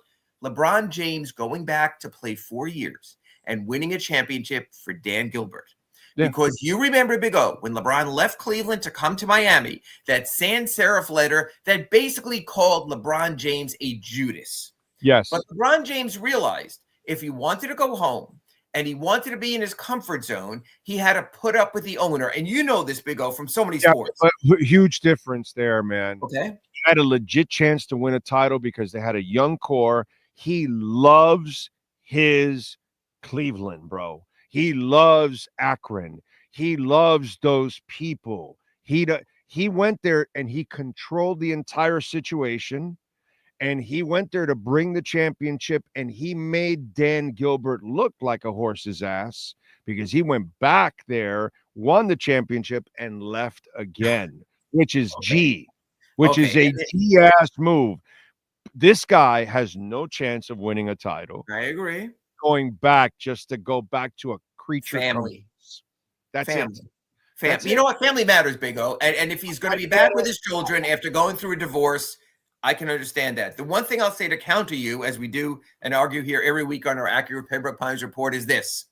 LeBron James going back to play 4 years and winning a championship for Dan Gilbert. Yeah. Because you remember, Big O, when LeBron left Cleveland to come to Miami, that sans serif letter that basically called LeBron James a Judas. Yes. But LeBron James realized if he wanted to go home and he wanted to be in his comfort zone, he had to put up with the owner. And you know this, Big O, from so many sports. But huge difference there, man. Okay. He had a legit chance to win a title because they had a young core. He loves his Cleveland, bro. He loves Akron. He loves those people. He went there and he controlled the entire situation, and he went there to bring the championship, and he made Dan Gilbert look like a horse's ass because he went back there, won the championship, and left again, which is is a G-ass move. This guy has no chance of winning a title. I agree. Going back just to go back to a creature family. That's family. it. Family. You know what? Family matters, Big O. And if he's going to be back with his children after going through a divorce, I can understand that. The one thing I'll say to counter you, as we do and argue here every week on our Accurate Pembroke Pines report, is this.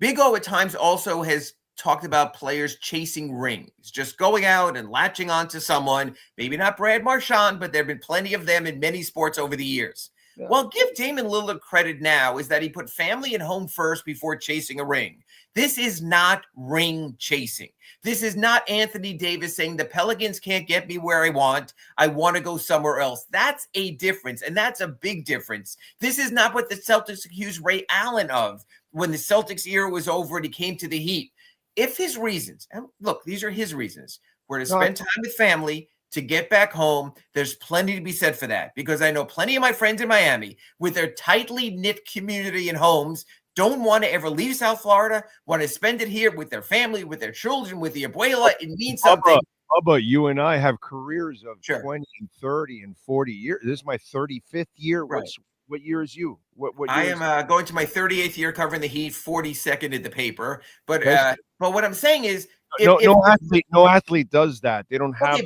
Big O at times also has talked about players chasing rings, just going out and latching onto someone, maybe not Brad Marchand, but there have been plenty of them in many sports over the years. Yeah. Well, give Damian Lillard credit now is that he put family and home first before chasing a ring. This is not ring chasing. This is not Anthony Davis saying the Pelicans can't get me where I want to go somewhere else. That's a difference, and that's a big difference. This is not what the Celtics accused Ray Allen of when the Celtics era was over and he came to the Heat. If his reasons, and look, these are his reasons, were to spend time with family, to get back home, there's plenty to be said for that, because I know plenty of my friends in Miami with their tightly knit community and homes don't want to ever leave South Florida, want to spend it here with their family, with their children, with the abuela. It means something. Bubba, you and I have careers of 20 and 30 and 40 years. This is my 35th year. Right. What year is you? What year I am going to my 38th year covering the Heat, 42nd in the paper. But what I'm saying is, no athlete does that. They don't have. Okay,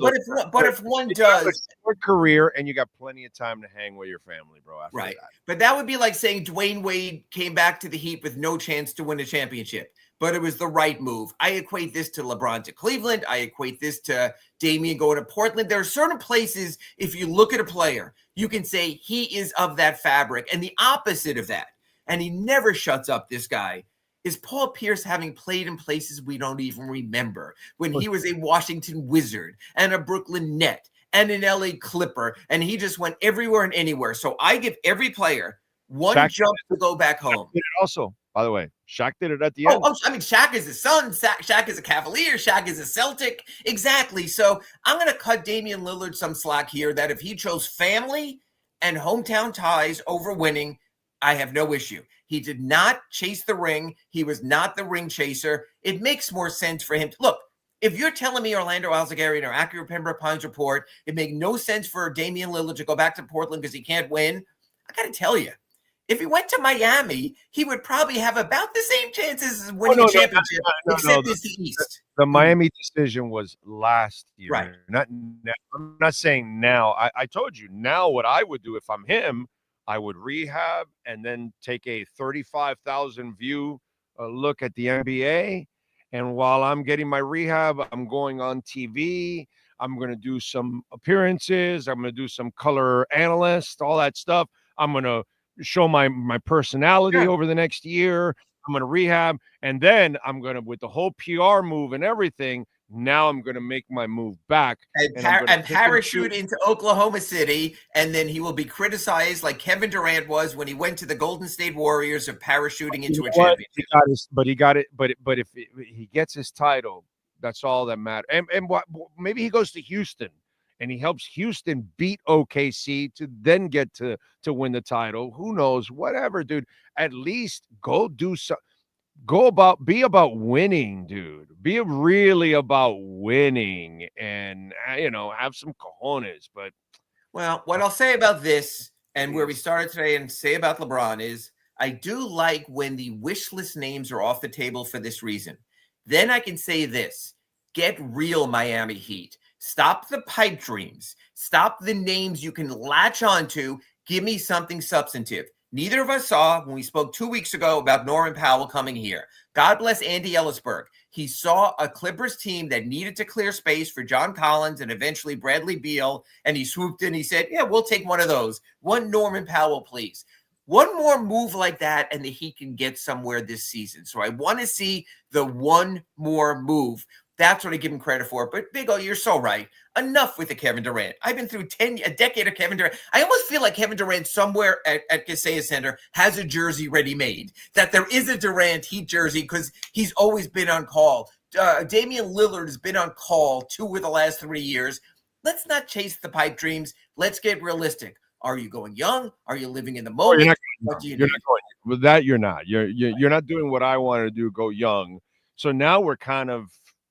but if one does, a career and you got plenty of time to hang with your family, bro. After right. That. But that would be like saying Dwayne Wade came back to the Heat with no chance to win a championship, but it was the right move. I equate this to LeBron to Cleveland. I equate this to Damian going to Portland. There are certain places, if you look at a player, you can say he is of that fabric. And the opposite of that, and he never shuts up, this guy, is Paul Pierce having played in places we don't even remember, when he was a Washington Wizard and a Brooklyn Net and an LA Clipper, and he just went everywhere and anywhere. So I give every player one jump to go back home. Did it also, by the way, Shaq did it at the end. I mean, Shaq is a Sun, Shaq is a Cavalier, Shaq is a Celtic. Exactly. So I'm going to cut Damian Lillard some slack here that if he chose family and hometown ties over winning, I have no issue. He did not chase the ring. He was not the ring chaser. It makes more sense for him. Look, if you're telling me Orlando Alzagari in our Accurate Pembroke Pines report, it made no sense for Damian Lillard to go back to Portland because he can't win, I got to tell you, if he went to Miami, he would probably have about the same chances as winning a championship, except it's the East. The Miami decision was last year. Right. I'm not saying now. I told you now what I would do if I'm him. I would rehab and then take a 35,000 view look at the NBA. And while I'm getting my rehab, I'm going on TV. I'm going to do some appearances. I'm going to do some color analyst, all that stuff. I'm going to show my personality over the next year. I'm going to rehab. And then I'm going to, with the whole PR move and everything, now I'm going to make my move back. And parachute into Oklahoma City, and then he will be criticized like Kevin Durant was when he went to the Golden State Warriors of parachuting into a championship. He got it. But if he gets his title, that's all that matters. And maybe he goes to Houston and he helps Houston beat OKC to then get to win the title. Who knows? Whatever, dude. At least go do something. Be about winning, dude. Be really about winning, and have some cojones. But well, what I'll say about this and where we started today and say about LeBron is I do like when the wish list names are off the table for this reason. Then I can say this: get real, Miami Heat. Stop the pipe dreams. Stop the names you can latch onto. Give me something substantive. Neither of us saw when we spoke 2 weeks ago about Norman Powell coming here. God bless Andy Ellisberg. He saw a Clippers team that needed to clear space for John Collins and eventually Bradley Beal, and he swooped in. He said, yeah, we'll take one of those. One Norman Powell, please. One more move like that, and the Heat can get somewhere this season. So I want to see the one more move. That's what I give him credit for. But Big O, you're so right. Enough with the Kevin Durant. I've been through a decade of Kevin Durant. I almost feel like Kevin Durant somewhere at Kaseya Center has a jersey ready made. That there is a Durant Heat jersey because he's always been on call. Damian Lillard has been on call 2 of the last 3 years. Let's not chase the pipe dreams. Let's get realistic. Are you going young? Are you living in the moment? You're not going. With that, you're not. You're not doing what I wanted to do. Go young. So now we're kind of.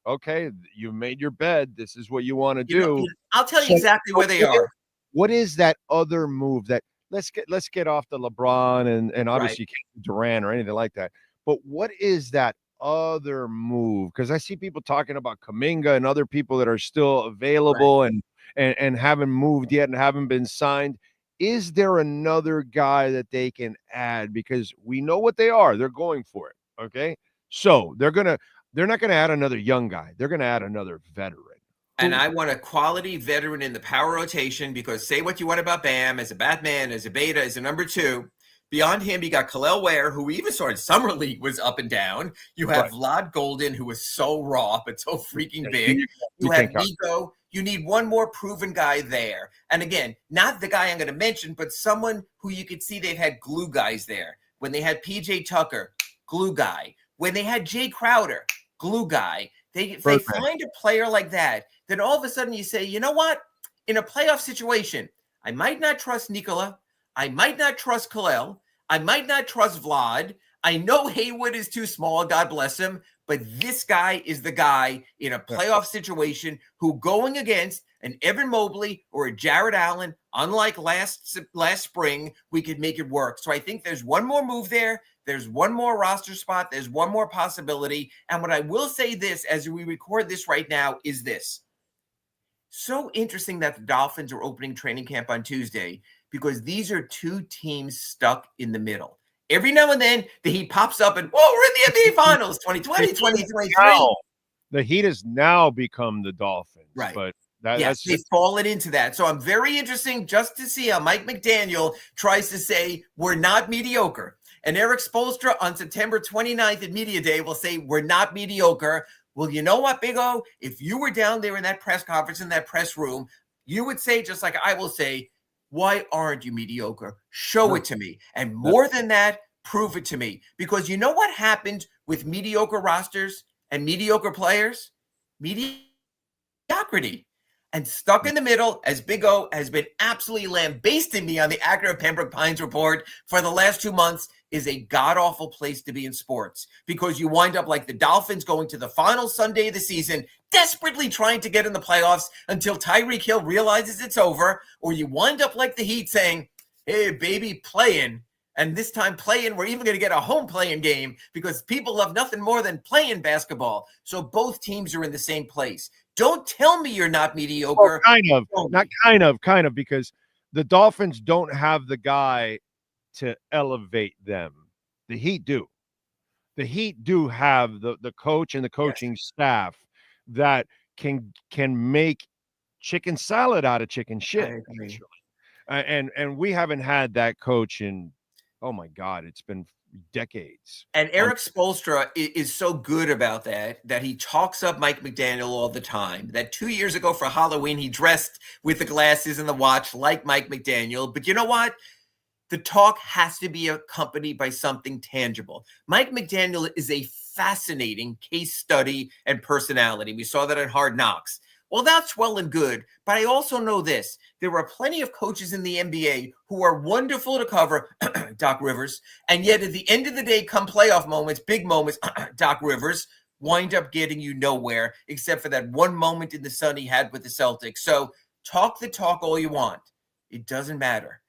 Okay, you made your bed. This is what you want to do. I'll tell you exactly where they are. What is that other move that let's get off the LeBron and obviously Durant or anything like that. But what is that other move? Because I see people talking about Kuminga and other people that are still available and haven't moved yet and haven't been signed. Is there another guy that they can add? Because we know what they are. They're going for it. Okay, so they're not going to add another young guy. They're going to add another veteran. And I want a quality veteran in the power rotation because say what you want about Bam as a Batman, as a Beta, as a number 2. Beyond him, you got Khalil Ware, who we even saw in Summer League was up and down. You have Vlad Golden, who was so raw but so freaking big. You have Nico. You need one more proven guy there. And again, not the guy I'm going to mention, but someone who you could see they've had glue guys there. When they had PJ Tucker, glue guy. When they had Jay Crowder, glue guy. They find a player like that, then all of a sudden you say, you know what? In a playoff situation, I might not trust Nikola. I might not trust Khalil. I might not trust Vlad. I know Haywood is too small, God bless him, but this guy is the guy in a playoff situation who going against an Evan Mobley or a Jared Allen, unlike last spring, we could make it work. So I think there's one more move there. There's one more roster spot. There's one more possibility. And what I will say this, as we record this right now, is this. So interesting that the Dolphins are opening training camp on Tuesday because these are two teams stuck in the middle. Every now and then, the Heat pops up and, whoa, we're in the NBA Finals, 2020, 2023. The Heat has now become the Dolphins. Right. But yes, they've fallen into that. So I'm very interesting just to see how Mike McDaniel tries to say we're not mediocre. And Eric Spoelstra on September 29th at Media Day will say we're not mediocre. Well, you know what, Big O? If you were down there in that press conference, in that press room, you would say, just like I will say, why aren't you mediocre? Show it to me. And more than that, prove it to me. Because you know what happens with mediocre rosters and mediocre players? Mediocrity. And stuck in the middle, as Big O has been absolutely lambasting me on the Acura Pembroke Pines report for the last 2 months, is a god-awful place to be in sports because you wind up like the Dolphins going to the final Sunday of the season, desperately trying to get in the playoffs until Tyreek Hill realizes it's over, or you wind up like the Heat saying, hey, baby, play-in. And this time play-in, we're even going to get a home play-in game because people love nothing more than playing basketball. So both teams are in the same place. Don't tell me you're not mediocre. Kind of, because the Dolphins don't have the guy to elevate them. The Heat do. The Heat do have the coach and the coaching staff that can make chicken salad out of chicken shit. And we haven't had that coach in, oh my God, it's been decades. And Eric Spoelstra is so good about that he talks up Mike McDaniel all the time. That 2 years ago for Halloween, he dressed with the glasses and the watch like Mike McDaniel. But you know what? The talk has to be accompanied by something tangible. Mike McDaniel is a fascinating case study and personality. We saw that at Hard Knocks. Well, that's well and good, but I also know this. There are plenty of coaches in the NBA who are wonderful to cover, Doc Rivers, and yet at the end of the day, come playoff moments, big moments, Doc Rivers, wind up getting you nowhere except for that one moment in the sun he had with the Celtics. So talk the talk all you want. It doesn't matter.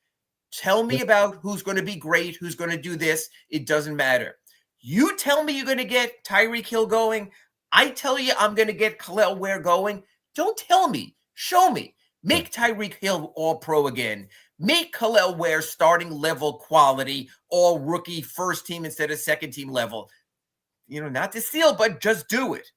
Tell me about who's going to be great, who's going to do this. It doesn't matter. You tell me you're going to get Tyreek Hill going. I tell you I'm going to get Khalil Ware going. Don't tell me. Show me. Make Tyreek Hill all-pro again. Make Khalil Ware starting level quality, all rookie first team instead of second team level. Not to steal, but just do it.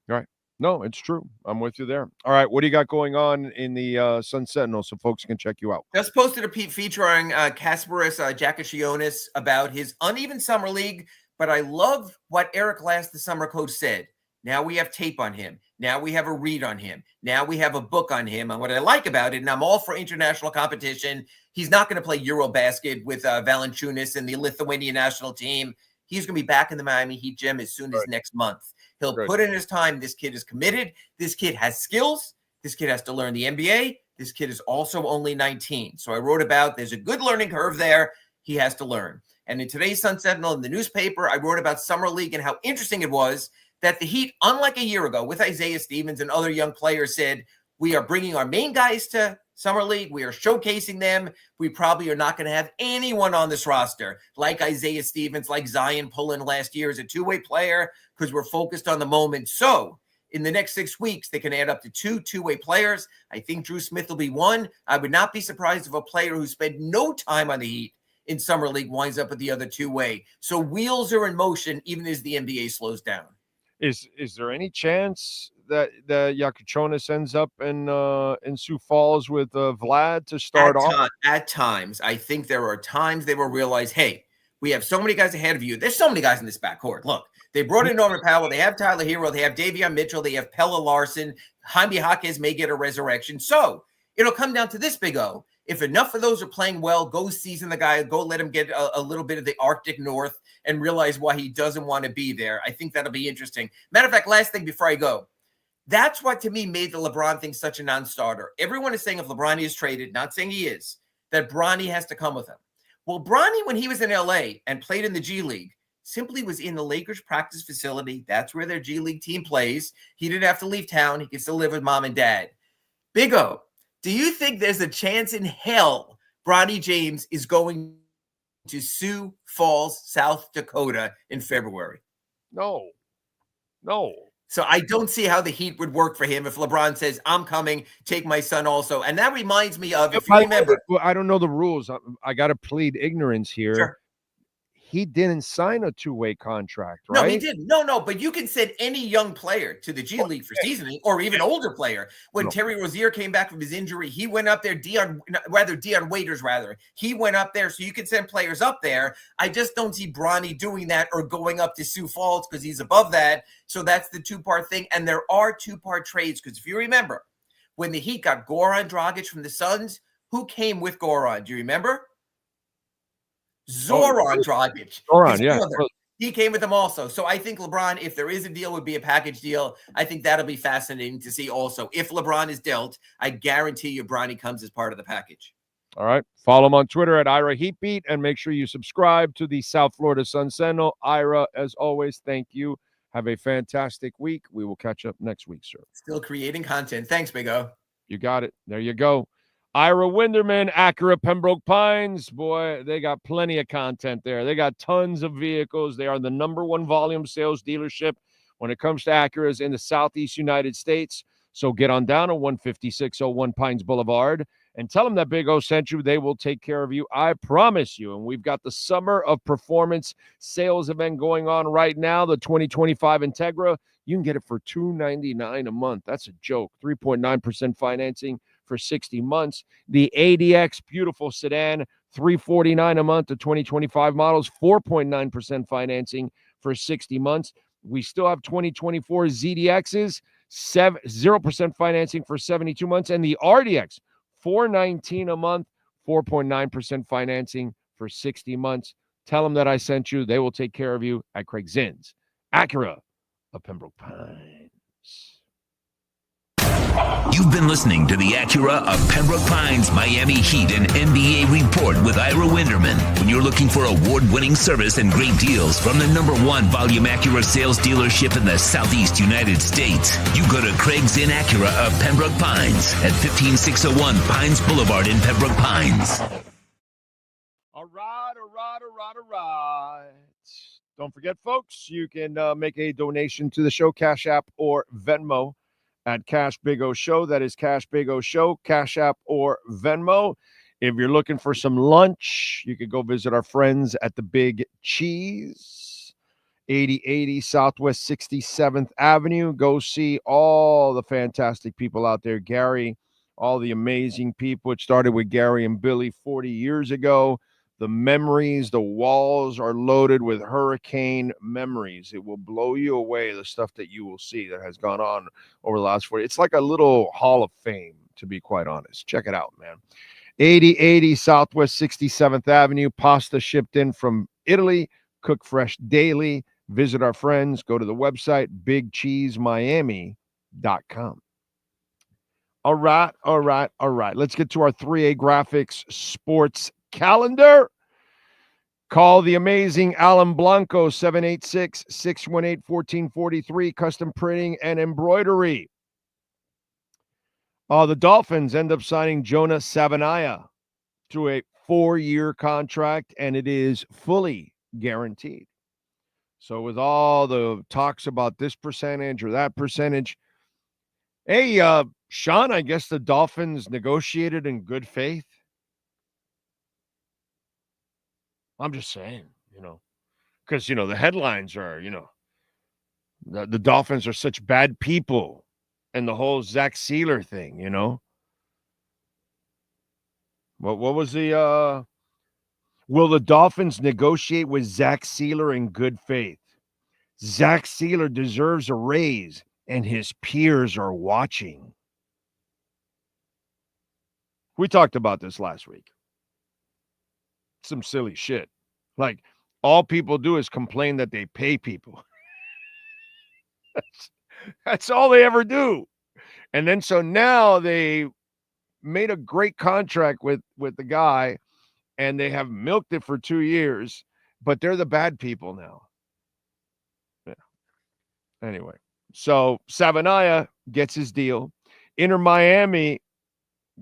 All right. No, it's true. I'm with you there. All right. What do you got going on in the Sun Sentinel so folks can check you out? Just posted a feature on Kasparis Jakashionis about his uneven summer league, but I love what Eric Last, the summer coach, said. Now we have tape on him. Now we have a read on him. Now we have a book on him. And what I like about it, and I'm all for international competition, he's not going to play Eurobasket with Valanciunas and the Lithuanian national team. He's going to be back in the Miami Heat gym as soon as next month. He'll put in his time. This kid is committed. This kid has skills. This kid has to learn the NBA. This kid is also only 19. So I wrote about there's a good learning curve there. He has to learn. And in today's Sun Sentinel, in the newspaper, I wrote about Summer League and how interesting it was that the Heat, unlike a year ago with Isaiah Stevens and other young players, said, we are bringing our main guys to Summer League. We are showcasing them. We probably are not going to have anyone on this roster like Isaiah Stevens, like Zion Pullen last year as a two-way player because we're focused on the moment. So in the next 6 weeks, they can add up to two-way players. I think Drew Smith will be one. I would not be surprised if a player who spent no time on the Heat in Summer League winds up with the other two-way. So wheels are in motion even as the NBA slows down. Is there any chance that Yakuchonis ends up in Sioux Falls with Vlad to start off? At times. I think there are times they will realize, hey, we have so many guys ahead of you. There's so many guys in this backcourt. Look, they brought in Norman Powell. They have Tyler Hero. They have Davion Mitchell. They have Pella Larson. Jaime Jaquez may get a resurrection. So it'll come down to this, Big O. If enough of those are playing well, go season the guy, go let him get a little bit of the Arctic North and realize why he doesn't want to be there. I think that'll be interesting. Matter of fact, last thing before I go, that's what to me made the LeBron thing such a non-starter. Everyone is saying if LeBron is traded, not saying he is, that Bronny has to come with him. Well, Bronny, when he was in LA and played in the G League, simply was in the Lakers practice facility. That's where their G League team plays. He didn't have to leave town. He could still live with mom and dad. Big O, do you think there's a chance in hell Bronny James is going to Sioux Falls, South Dakota in February? No. So I don't see how the Heat would work for him if LeBron says, I'm coming, take my son also. And that reminds me of, if you remember. I don't know the rules. I got to plead ignorance here. Sure. He didn't sign a two-way contract, right? No, he didn't. No, but you can send any young player to the G League for seasoning, or even older player. When Terry Rozier came back from his injury, he went up there, Dion Waiters, he went up there, so you can send players up there. I just don't see Bronny doing that or going up to Sioux Falls because he's above that. So that's the two-part thing. And there are two-part trades because if you remember, when the Heat got Goran Dragic from the Suns, who came with Goran? Do you remember? Zoran Dragic. Zoran, yeah. He came with them also. So I think LeBron, if there is a deal, would be a package deal. I think that'll be fascinating to see also. If LeBron is dealt, I guarantee you Bronny comes as part of the package. All right. Follow him on Twitter at Ira Heatbeat and make sure you subscribe to the South Florida Sun Sentinel. Ira, as always, thank you. Have a fantastic week. We will catch up next week, sir. Still creating content. Thanks, Big O. You got it. There you go. Ira Winderman, Acura Pembroke Pines. Boy, they got plenty of content there. They got tons of vehicles. They are the #1 volume sales dealership when it comes to Acuras in the Southeast United States. So get on down to 15601 Pines Boulevard and tell them that Big O sent you. They will take care of you. I promise you. And we've got the Summer of Performance sales event going on right now, the 2025 Integra. You can get it for $299 a month. That's a joke. 3.9% financing for 60 months. The ADX beautiful sedan, $349 a month. The 2025 models, 4.9% financing for 60 months. We still have 2024 ZDXs, 0% financing for 72 months. And the RDX, $419 a month, 4.9% financing for 60 months. Tell them that I sent you. They will take care of you at Craig Zinn's Acura of Pembroke Pines. You've been listening to the Acura of Pembroke Pines Miami Heat and NBA Report with Ira Winderman. When you're looking for award-winning service and great deals from the #1 volume Acura sales dealership in the Southeast United States, you go to Craig Zinn Acura of Pembroke Pines at 15601 Pines Boulevard in Pembroke Pines. All right. Don't forget, folks, you can make a donation to the show, Cash App or Venmo at Cash Big O Show. That is Cash Big O Show, Cash App or Venmo. If you're looking for some lunch, you could go visit our friends at the Big Cheese, 8080 Southwest 67th Avenue. Go see all the fantastic people out there. Gary, all the amazing people. It started with Gary and Billy 40 years ago. The memories, the walls are loaded with hurricane memories. It will blow you away, the stuff that you will see that has gone on over the last 40. It's like a little hall of fame, to be quite honest. Check it out, man. 8080 Southwest 67th Avenue. Pasta shipped in from Italy. Cook fresh daily. Visit our friends. Go to the website, bigcheesemiami.com. All right. Let's get to our 3A Graphics sports calendar. Call the amazing Alan Blanco, 786-618-1443, custom printing and embroidery. The Dolphins end up signing Jonah Savanaya to a 4-year contract, and it is fully guaranteed. So with all the talks about this percentage or that percentage, hey, Sean, I guess the Dolphins negotiated in good faith. I'm just saying, because, the headlines are, the Dolphins are such bad people and the whole Zach Sealer thing, What was the, will the Dolphins negotiate with Zach Sealer in good faith? Zach Sealer deserves a raise and his peers are watching. We talked about this last week. Some silly shit. Like, all people do is complain that they pay people. That's all they ever do. And then so now they made a great contract with the guy, and they have milked it for 2 years, but they're the bad people now. Yeah. Anyway, so Savanaya gets his deal. Inter Miami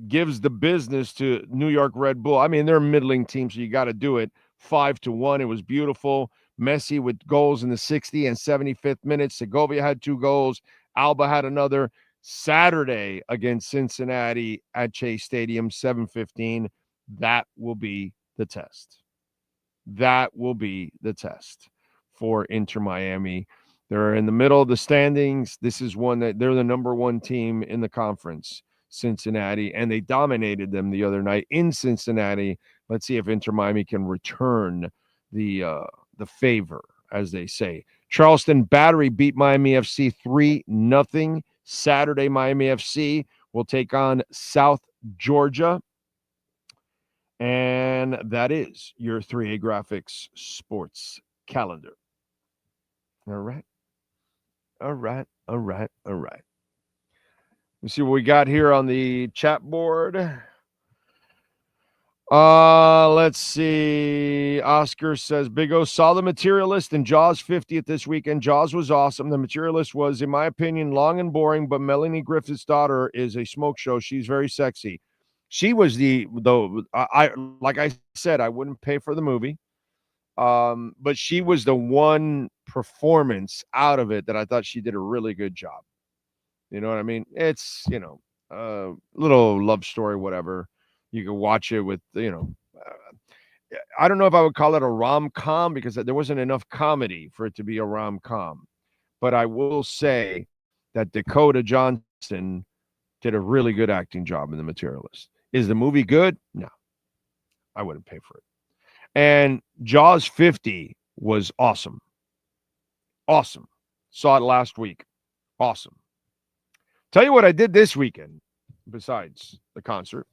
gives the business to New York Red Bull. I mean, they're a middling team, so you got to do it. 5-1. It was beautiful. Messi with goals in the 60 and 75th minutes. Segovia had 2 goals. Alba had another. Saturday against Cincinnati at Chase Stadium, 7:15. That will be the test. That will be the test for Inter Miami. They're in the middle of the standings. This is one that they're the #1 team in the conference, Cincinnati, and they dominated them the other night in Cincinnati. Let's see if Inter Miami can return the favor, as they say. Charleston Battery beat Miami FC 3-0. Saturday, Miami FC will take on South Georgia. And that is your 3A Graphics sports calendar. All right. Let's see what we got here on the chat board. Let's see. Oscar says, Big O saw The Materialist and Jaws 50th this weekend. Jaws was awesome. The Materialist was, in my opinion, long and boring, but Melanie Griffith's daughter is a smoke show. She's very sexy. She was like I said, I wouldn't pay for the movie. But she was the one performance out of it that I thought she did a really good job. You know what I mean? It's, a little love story, whatever. You can watch it with, I don't know if I would call it a rom-com because there wasn't enough comedy for it to be a rom-com. But I will say that Dakota Johnson did a really good acting job in The Materialist. Is the movie good? No. I wouldn't pay for it. And Jaws 50 was awesome. Awesome. Saw it last week. Awesome. Tell you what I did this weekend besides the concert.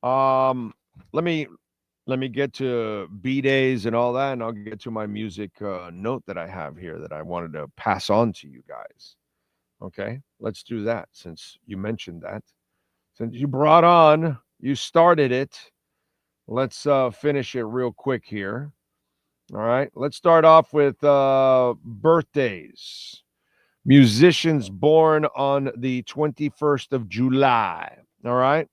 Let me get to B-Days and all that, and I'll get to my music note that I have here that I wanted to pass on to you guys. Okay, let's do that since you mentioned that. Since you started it, let's finish it real quick here. All right, let's start off with birthdays. Musicians born on the 21st of July. All right.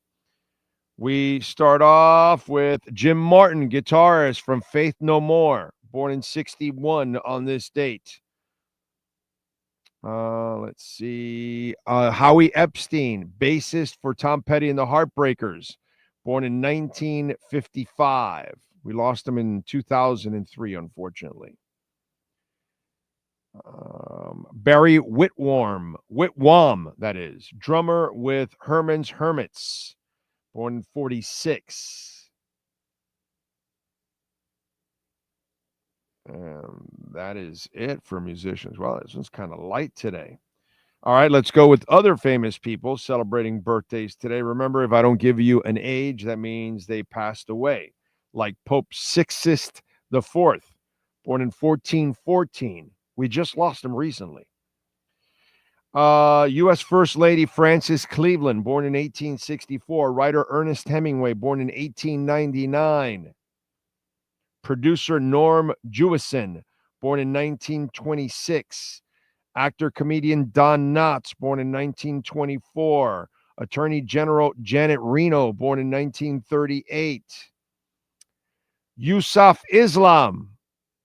We start off with Jim Martin, guitarist from Faith No More, born in 1961 on this date. Let's see. Howie Epstein, bassist for Tom Petty and the Heartbreakers, born in 1955. We lost him in 2003, unfortunately. Barry Whitwam, that is, drummer with Herman's Hermits, born in 1946. That is it for musicians. Well, this one's kind of light today. All right, let's go with other famous people celebrating birthdays today. Remember, if I don't give you an age, that means they passed away. Like Pope Sixtus IV, born in 1414. We just lost him recently. U.S. First Lady Frances Cleveland, born in 1864. Writer Ernest Hemingway, born in 1899. Producer Norm Jewison, born in 1926. Actor, comedian Don Knotts, born in 1924. Attorney General Janet Reno, born in 1938. Yusuf Islam,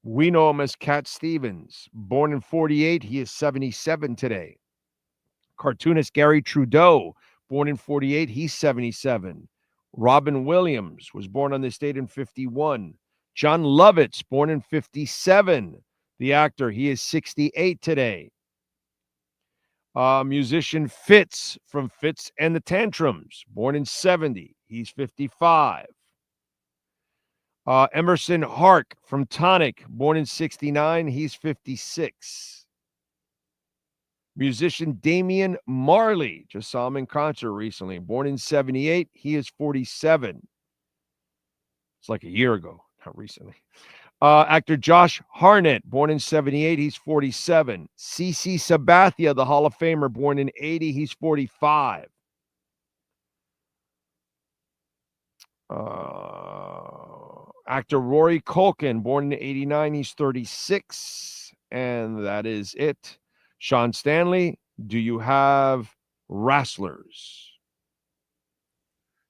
we know him as Cat Stevens, born in 1948. He is 77 today. Cartoonist Gary Trudeau, born in 1948. He's 77. Robin Williams was born on this date in 1951. John Lovitz, born in 1957. The actor, he is 68 today. Musician Fitz from Fitz and the Tantrums, born in 1970. He's 55. Emerson Hark from Tonic, born in 1969. He's 56. Musician Damian Marley, just saw him in concert recently, born in 1978. He is 47. It's like a year ago, not recently. Actor Josh Hartnett, born in 1978. He's 47. CC Sabathia, the Hall of Famer, born in 1980. He's 45. Actor Rory Culkin, born in 1989. He's 36. And that is it. Sean Stanley, do you have wrestlers?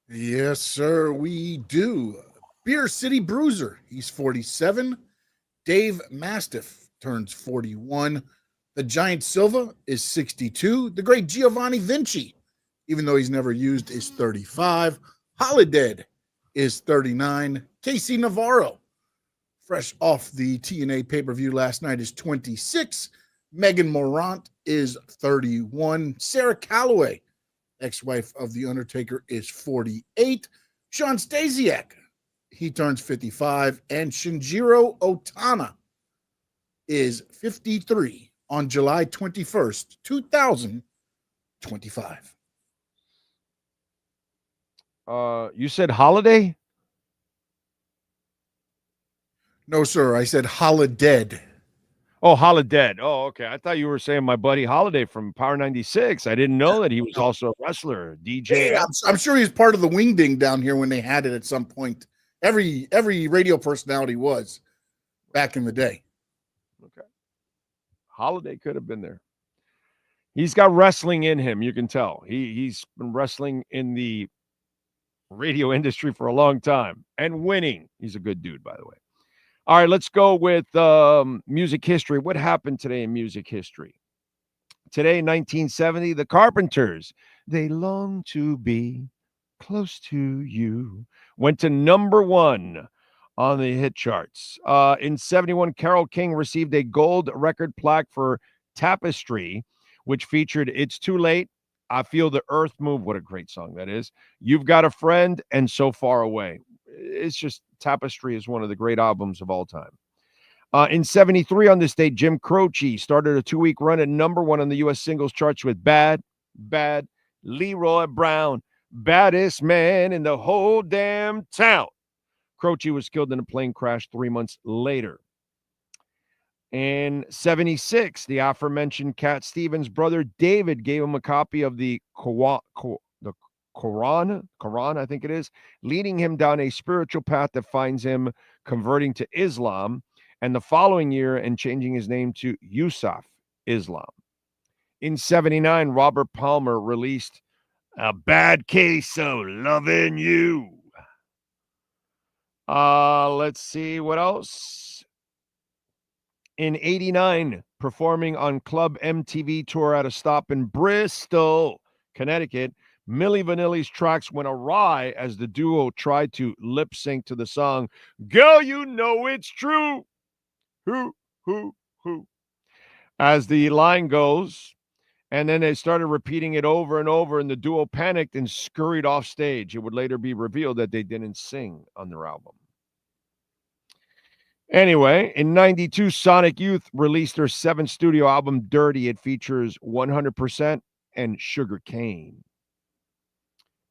Yes, sir, we do. Beer City Bruiser, he's 47. Dave Mastiff turns 41. The Giant Silva is 62. The great Giovanni Vinci, even though he's never used, is 35. Holiday is 39. Casey Navarro, fresh off the TNA pay-per-view last night, is 26. Megan Morant is 31. Sarah Calloway, ex-wife of The Undertaker, is 48. Sean Stasiak, he turns 55. And Shinjiro Otana is 53 on July 21st, 2025. You said Holiday? No, sir. I said Holiday. Oh, Holiday. Oh, okay. I thought you were saying my buddy Holiday from Power 96. I didn't know that he was also a wrestler, DJ. Yeah, I'm sure he was part of the Wing Ding down here when they had it at some point. Every radio personality was back in the day. Okay. Holiday could have been there. He's got wrestling in him, you can tell. He's been wrestling in the radio industry for a long time and winning. He's a good dude, by the way. All right, let's go with music history. What happened today in music history? Today, 1970, the Carpenters, They Long to Be Close to You, went to number 1 on the hit charts. In 71, Carole King received a gold record plaque for Tapestry, which featured It's Too Late, I Feel the Earth Move. What a great song that is. You've Got a Friend, and So Far Away. It's just, Tapestry is one of the great albums of all time. In 73 on this date, Jim Croce started a 2-week run at number 1 on the U.S. singles charts with Bad, Bad, Leroy Brown, baddest man in the whole damn town. Croce was killed in a plane crash 3 months later. In 76, the aforementioned Cat Stevens' brother David gave him a copy of the Quran, I think it is, leading him down a spiritual path that finds him converting to Islam, and the following year and changing his name to Yusuf Islam. In 79, Robert Palmer released A Bad Case of Loving You. Let's see what else. In 89, performing on Club MTV tour at a stop in Bristol, Connecticut, Milli Vanilli's tracks went awry as the duo tried to lip sync to the song, Girl, You Know It's True. Who. As the line goes, and then they started repeating it over and over, and the duo panicked and scurried off stage. It would later be revealed that they didn't sing on their album. Anyway, in 92, Sonic Youth released their 7th studio album, Dirty. It features 100% and Sugar Cane.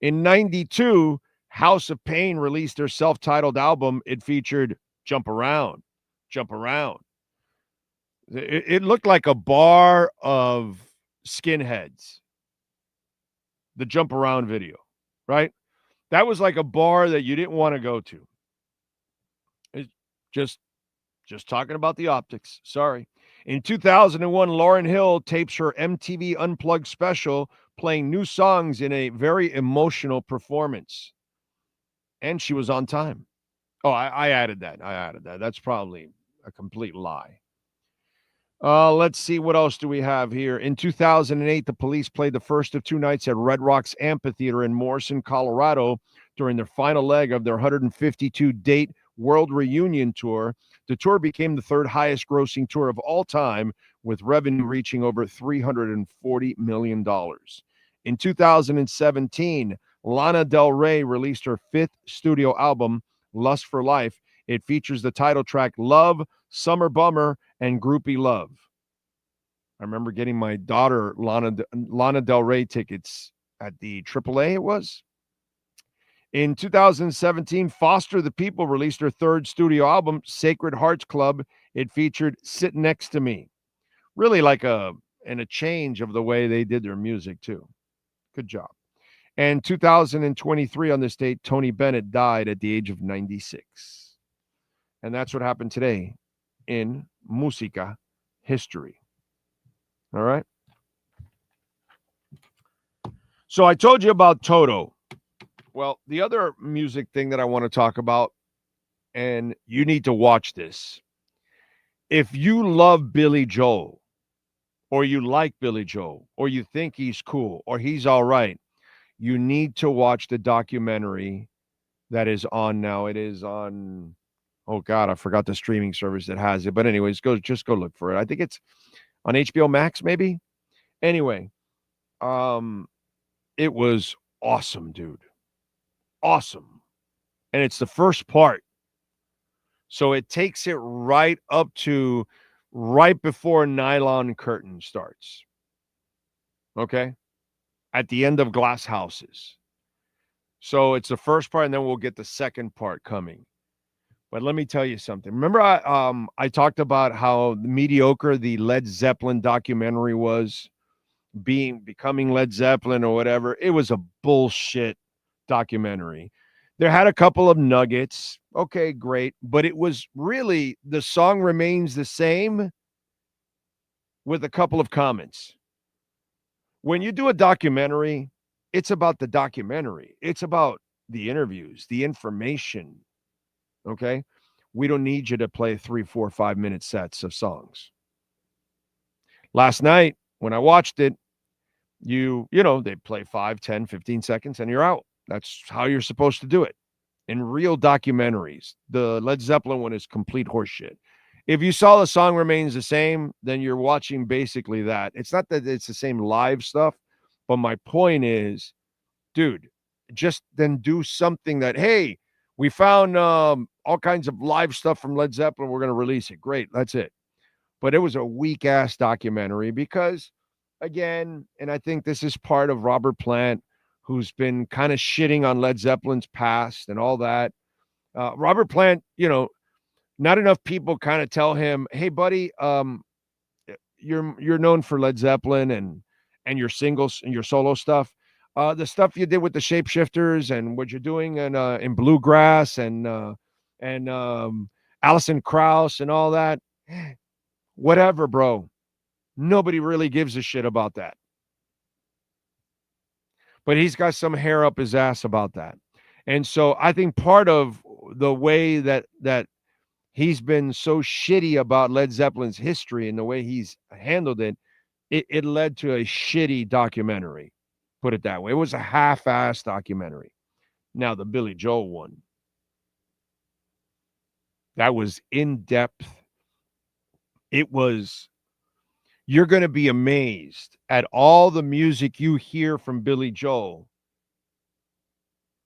In 92, House of Pain released their self-titled album. It featured Jump Around. It looked like a bar of skinheads. The Jump Around video, right? That was like a bar that you didn't want to go to. It's just talking about the optics. Sorry. In 2001, Lauryn Hill tapes her MTV Unplugged special, playing new songs in a very emotional performance. And she was on time. Oh, I added that. That's probably a complete lie. Let's see, what else do we have here? In 2008, the Police played the first of 2 nights at Red Rocks Amphitheater in Morrison, Colorado, during their final leg of their 152-date World Reunion Tour. The tour became the 3rd highest grossing tour of all time, with revenue reaching over $340 million. In 2017, Lana Del Rey released her 5th studio album, Lust for Life. It features the title track Love, Summer Bummer, and Groupie Love. I remember getting my daughter Lana Del Rey tickets at the AAA, it was. In 2017, Foster the People released her 3rd studio album, Sacred Hearts Club. It featured Sit Next to Me. Really like a change of the way they did their music, too. Good job. And 2023 on this date, Tony Bennett died at the age of 96. And that's what happened today in Musica history. All right. So I told you about Toto. Well, the other music thing that I want to talk about, and you need to watch this. If you love Billy Joel, or you like Billy Joel, or you think he's cool, or he's all right, you need to watch the documentary that is on now. It is on, oh God, I forgot the streaming service that has it. But anyways, just go look for it. I think it's on HBO Max, maybe. Anyway, it was awesome, dude. Awesome. And it's the first part. So it takes it right up to right before Nylon Curtain starts. Okay? At the end of Glass Houses. So it's the first part, and then we'll get the second part coming. But let me tell you something. Remember I talked about how mediocre the Led Zeppelin documentary was, becoming Led Zeppelin or whatever. It was a bullshit documentary. There had a couple of nuggets. Okay, great. But it was really, the song remains the same with a couple of comments. When you do a documentary, it's about the documentary. It's about the interviews, the information. Okay? We don't need you to play 3, 4, 5 minute sets of songs. Last night, When I watched it, you know, they play 5, 10, 15 seconds and you're out. That's how you're supposed to do it. In real documentaries, the Led Zeppelin one is complete horseshit. If you saw The Song Remains the Same, then you're watching basically that. It's not that it's the same live stuff, but my point is, dude, just then do something that, hey, we found all kinds of live stuff from Led Zeppelin. We're going to release it. Great. That's it. But it was a weak ass documentary because, again, and I think this is part of Robert Plant, who's been kind of shitting on Led Zeppelin's past and all that. Robert Plant, you know, not enough people kind of tell him, hey, buddy, you're known for Led Zeppelin and your singles and your solo stuff. The stuff you did with the Shapeshifters and what you're doing in Bluegrass and Alison Krauss and all that, whatever, bro. Nobody really gives a shit about that. But he's got some hair up his ass about that. And so I think part of the way that he's been so shitty about Led Zeppelin's history and the way he's handled it, it led to a shitty documentary. Put it that way. It was a half-assed documentary. Now, the Billy Joel one, that was in-depth. It was, you're going to be amazed at all the music you hear from Billy Joel.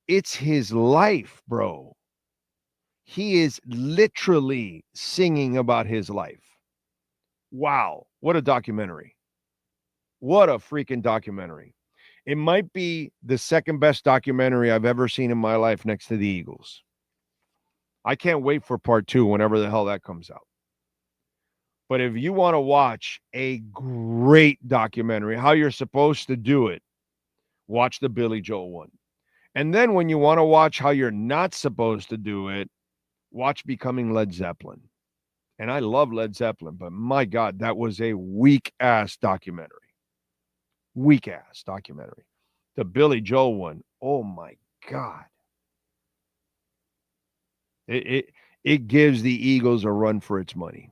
It's his life, bro. He is literally singing about his life. Wow. What a documentary. What a freaking documentary. It might be the second best documentary I've ever seen in my life next to the Eagles. I can't wait for part 2 whenever the hell that comes out. But if you want to watch a great documentary, how you're supposed to do it, watch the Billy Joel one. And then when you want to watch how you're not supposed to do it, watch Becoming Led Zeppelin. And I love Led Zeppelin, but my God, that was a weak-ass documentary. Weak-ass documentary. The Billy Joel one, oh my God. It gives the Eagles a run for its money.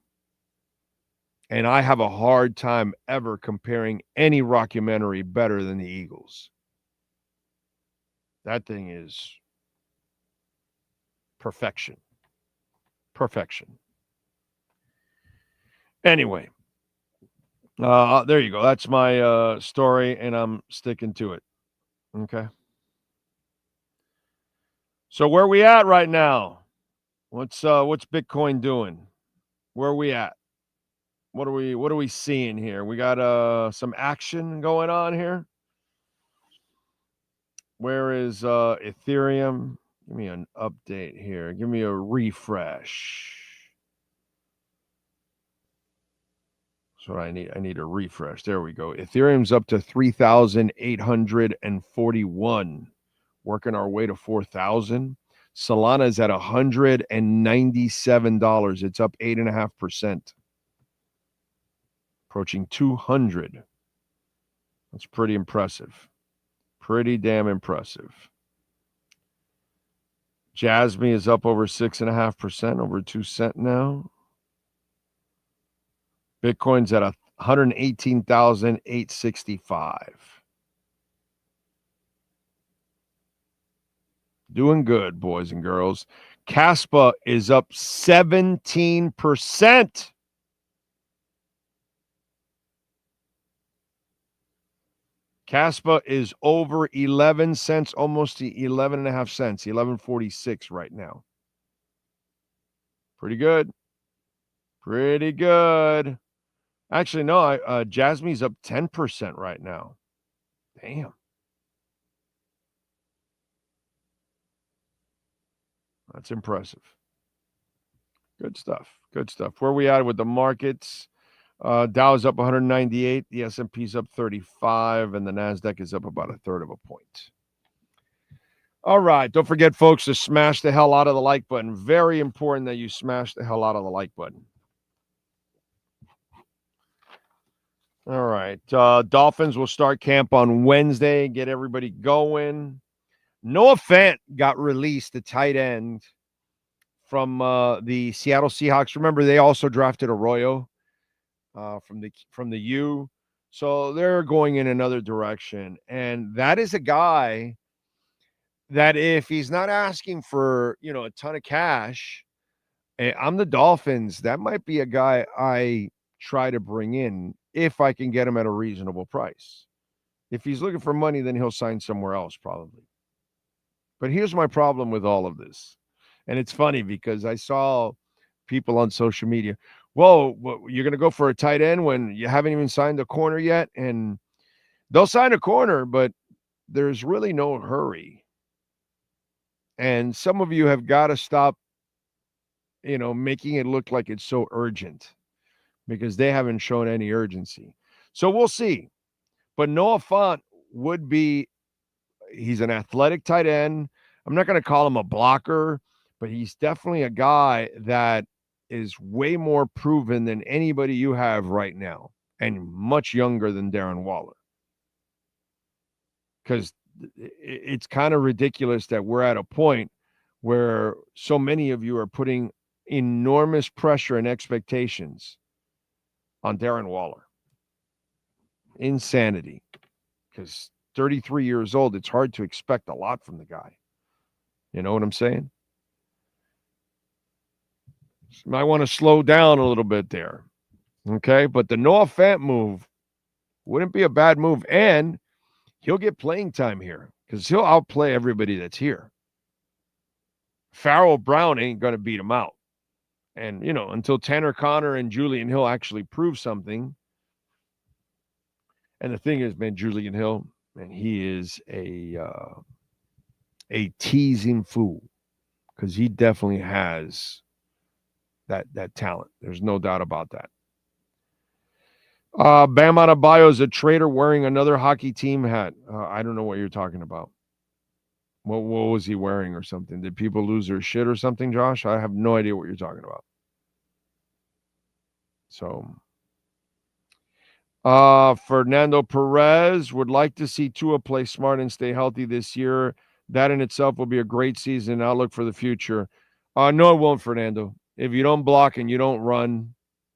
And I have a hard time ever comparing any rockumentary better than the Eagles. That thing is perfection. Perfection. Anyway, there you go. That's my story, and I'm sticking to it. Okay. So where are we at right now? What's Bitcoin doing? Where are we at? What are we seeing here? We got some action going on here. Where is Ethereum? Give me an update here. Give me a refresh. That's what I need. I need a refresh. There we go. Ethereum's up to 3,841. Working our way to 4,000. Solana is at $197. It's up 8.5%. Approaching 200. That's pretty impressive. Pretty damn impressive. Jasmine is up over 6.5%, over 2 cents now. Bitcoin's at 118,865. Doing good, boys and girls. Caspa is up 17%. Caspa is over 11 cents, almost to 11.5 cents, 11.46 right now. Pretty good. Pretty good. Actually, no, Jasmine's up 10% right now. Damn. That's impressive. Good stuff. Good stuff. Where are we at with the markets? Dow's up 198, the S&P's up 35, and the NASDAQ is up about 1/3 of a point. All right. Don't forget, folks, to smash the hell out of the like button. Very important that you smash the hell out of the like button. All right. Dolphins will start camp on Wednesday. Get everybody going. Noah Fant got released, the tight end from the Seattle Seahawks. Remember, they also drafted Arroyo from the U. So they're going in another direction. And that is a guy that if he's not asking for, a ton of cash, I'm the Dolphins, that might be a guy I try to bring in if I can get him at a reasonable price. If he's looking for money, then he'll sign somewhere else probably. But here's my problem with all of this. And it's funny because I saw people on social media, whoa, you're going to go for a tight end when you haven't even signed a corner yet? And they'll sign a corner, but there's really no hurry. And some of you have got to stop, making it look like it's so urgent because they haven't shown any urgency. So we'll see. But Noah Fant he's an athletic tight end. I'm not going to call him a blocker, but he's definitely a guy that is way more proven than anybody you have right now and much younger than Darren Waller. Because it's kind of ridiculous that we're at a point where so many of you are putting enormous pressure and expectations on Darren Waller. Insanity. Because 33 years old, it's hard to expect a lot from the guy. You know what I'm saying? You might want to slow down a little bit there. Okay? But the Noah Fant move wouldn't be a bad move. And he'll get playing time here because he'll outplay everybody that's here. Farrell Brown ain't going to beat him out. And, until Tanner Connor and Julian Hill actually prove something. And the thing is, man, Julian Hill, man, he is a teasing fool because he definitely has that talent. There's no doubt about that. Bam Adebayo is a traitor wearing another hockey team hat. I don't know what you're talking about. What was he wearing or something? Did people lose their shit or something, Josh? I have no idea what you're talking about. So, Fernando Perez would like to see Tua play smart and stay healthy this year. That in itself will be a great season outlook for the future. No, it won't, Fernando. If you don't block and you don't run,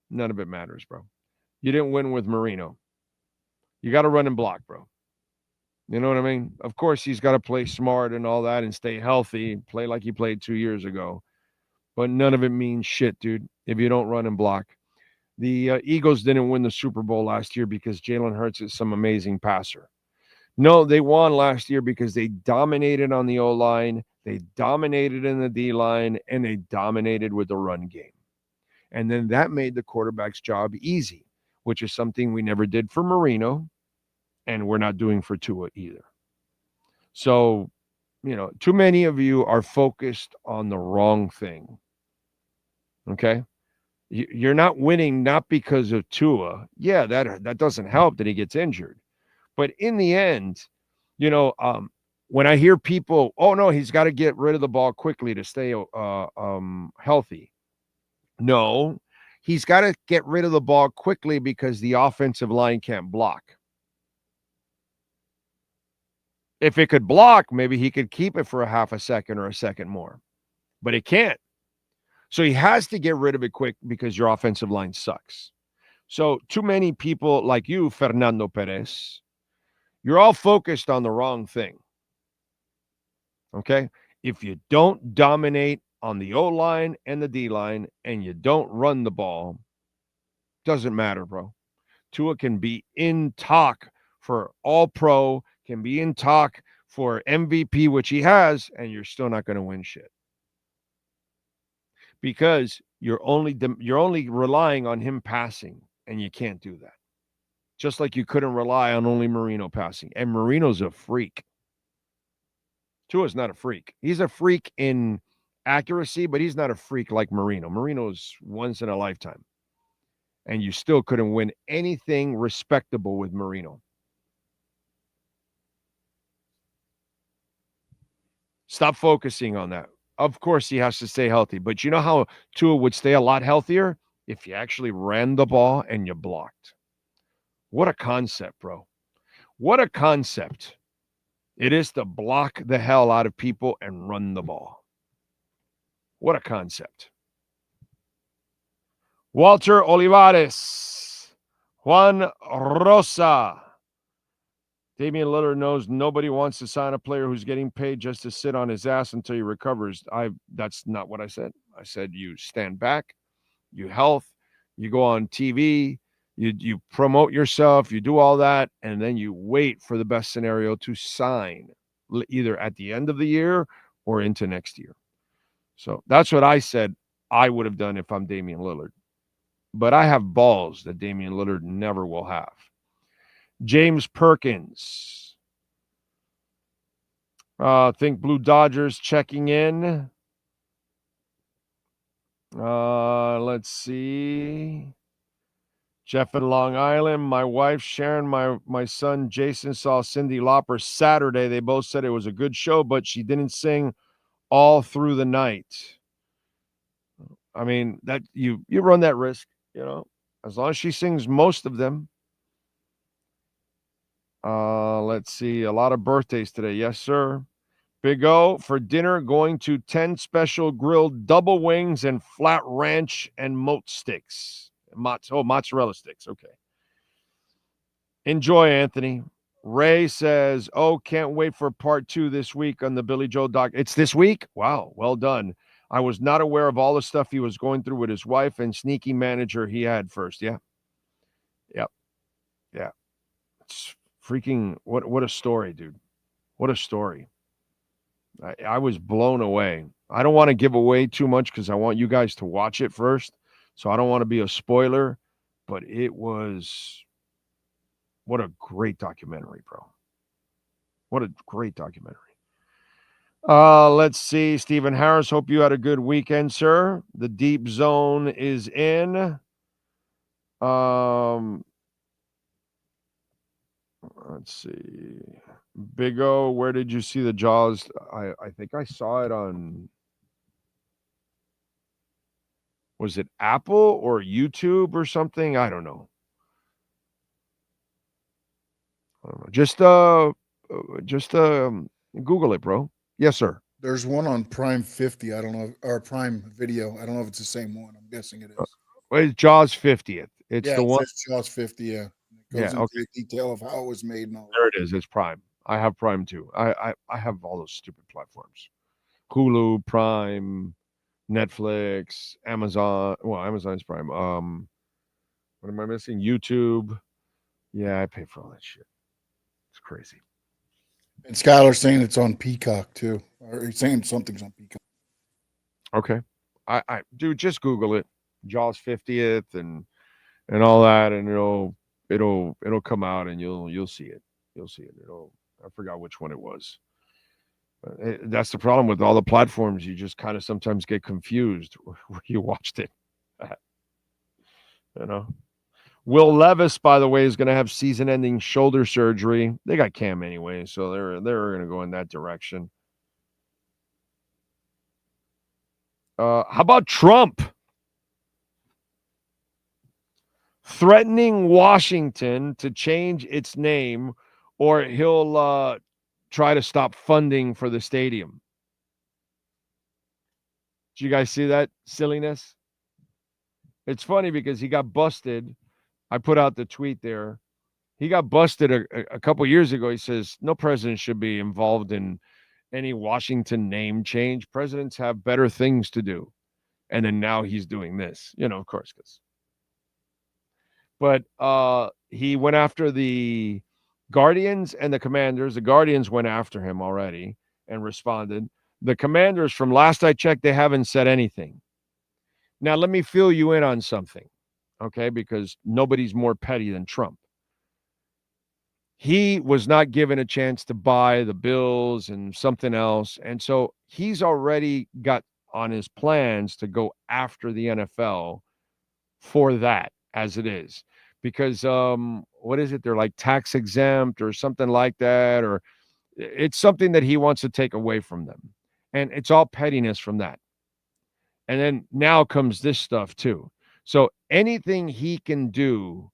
none of it matters, bro. You didn't win with Marino. You got to run and block, bro. You know what I mean? Of course, he's got to play smart and all that and stay healthy, play like he played 2 years ago. But none of it means shit, dude, if you don't run and block. The Eagles didn't win the Super Bowl last year because Jalen Hurts is some amazing passer. No, they won last year because they dominated on the O-line, they dominated in the D-line, and they dominated with the run game. And then that made the quarterback's job easy, which is something we never did for Marino, and we're not doing for Tua either. So, too many of you are focused on the wrong thing. Okay? You're not winning not because of Tua. Yeah, that doesn't help that he gets injured. But in the end, when I hear people, oh, no, he's got to get rid of the ball quickly to stay healthy. No, he's got to get rid of the ball quickly because the offensive line can't block. If it could block, maybe he could keep it for a half a second or a second more. But it can't. So he has to get rid of it quick because your offensive line sucks. So too many people like you, Fernando Perez, you're all focused on the wrong thing. Okay? If you don't dominate on the O-line and the D-line and you don't run the ball, doesn't matter, bro. Tua can be in talk for All-Pro, can be in talk for MVP, which he has, and you're still not going to win shit. Because you're only relying on him passing, and you can't do that. Just like you couldn't rely on only Marino passing. And Marino's a freak. Tua's not a freak. He's a freak in accuracy, but he's not a freak like Marino. Marino's once in a lifetime. And you still couldn't win anything respectable with Marino. Stop focusing on that. Of course, he has to stay healthy. But you know how Tua would stay a lot healthier? If you actually ran the ball and you blocked. What a concept, bro. What a concept. It is to block the hell out of people and run the ball. What a concept. Walter Olivares. Juan Rosa. Damian Lillard knows nobody wants to sign a player who's getting paid just to sit on his ass until he recovers. That's not what I said. I said you stand back, you health, you go on TV, you promote yourself, you do all that, and then you wait for the best scenario to sign either at the end of the year or into next year. So that's what I said I would have done if I'm Damian Lillard. But I have balls that Damian Lillard never will have. James Perkins. Think Blue Dodgers checking in. Let's see. Jeff in Long Island. My wife Sharon, my son Jason saw Cyndi Lauper Saturday. They both said it was a good show, but she didn't sing all through the night. I mean, that you run that risk, as long as she sings most of them. Let's see. A lot of birthdays today. Yes, sir. Big O for dinner, going to 10 special grilled double wings and flat ranch and moat sticks. Mozzarella sticks. Okay. Enjoy, Anthony. Ray says, can't wait for part 2 this week on the Billy Joel doc. It's this week? Wow. Well done. I was not aware of all the stuff he was going through with his wife and sneaky manager he had first. Yeah. Yep. Yeah. It's freaking, what a story, dude. What a story. I was blown away. I don't want to give away too much because I want you guys to watch it first. So I don't want to be a spoiler, but what a great documentary, bro. What a great documentary. Let's see. Stephen Harris, hope you had a good weekend, sir. The deep zone is in. Let's see. Big O, where did you see the Jaws? I think I saw it on, was it Apple or YouTube or something? I don't know. Just Google it, bro. Yes, sir. There's one on Prime 50. I don't know, or Prime Video. I don't know if it's the same one. I'm guessing it is. It's Jaws 50th. It's the one. It's Jaws 50. Yeah. It goes into the detail of how it was made and all. There it is. It's Prime. I have Prime too. I have all those stupid platforms. Hulu, Prime, Netflix, Amazon. Well, Amazon's Prime. What am I missing? YouTube. Yeah, I pay for all that shit. It's crazy. And Skylar's saying it's on Peacock too. Or he's saying something's on Peacock. Okay. I dude, just Google it. Jaws 50th and all that, and it'll come out and you'll see it. You'll see it. I forgot which one it was. That's the problem with all the platforms. You just kind of sometimes get confused where you watched it. Will Levis, by the way, is going to have season-ending shoulder surgery. They got Cam anyway, so they're going to go in that direction. How about Trump threatening Washington to change its name, or he'll try to stop funding for the stadium? Did you guys see that silliness? It's funny because he got busted. I put out the tweet there. He got busted a couple years ago. He says no president should be involved in any Washington name change. Presidents have better things to do. And then now he's doing this, of course. But he went after the Guardians and the Commanders. The Guardians went after him already and responded. The Commanders, from last I checked, they haven't said anything. Now, let me fill you in on something, okay? Because nobody's more petty than Trump. He was not given a chance to buy the Bills and something else. And so he's already got on his plans to go after the NFL for that as it is. Because what is it? They're like tax exempt or something like that. Or it's something that he wants to take away from them. And it's all pettiness from that. And then now comes this stuff too. So anything he can do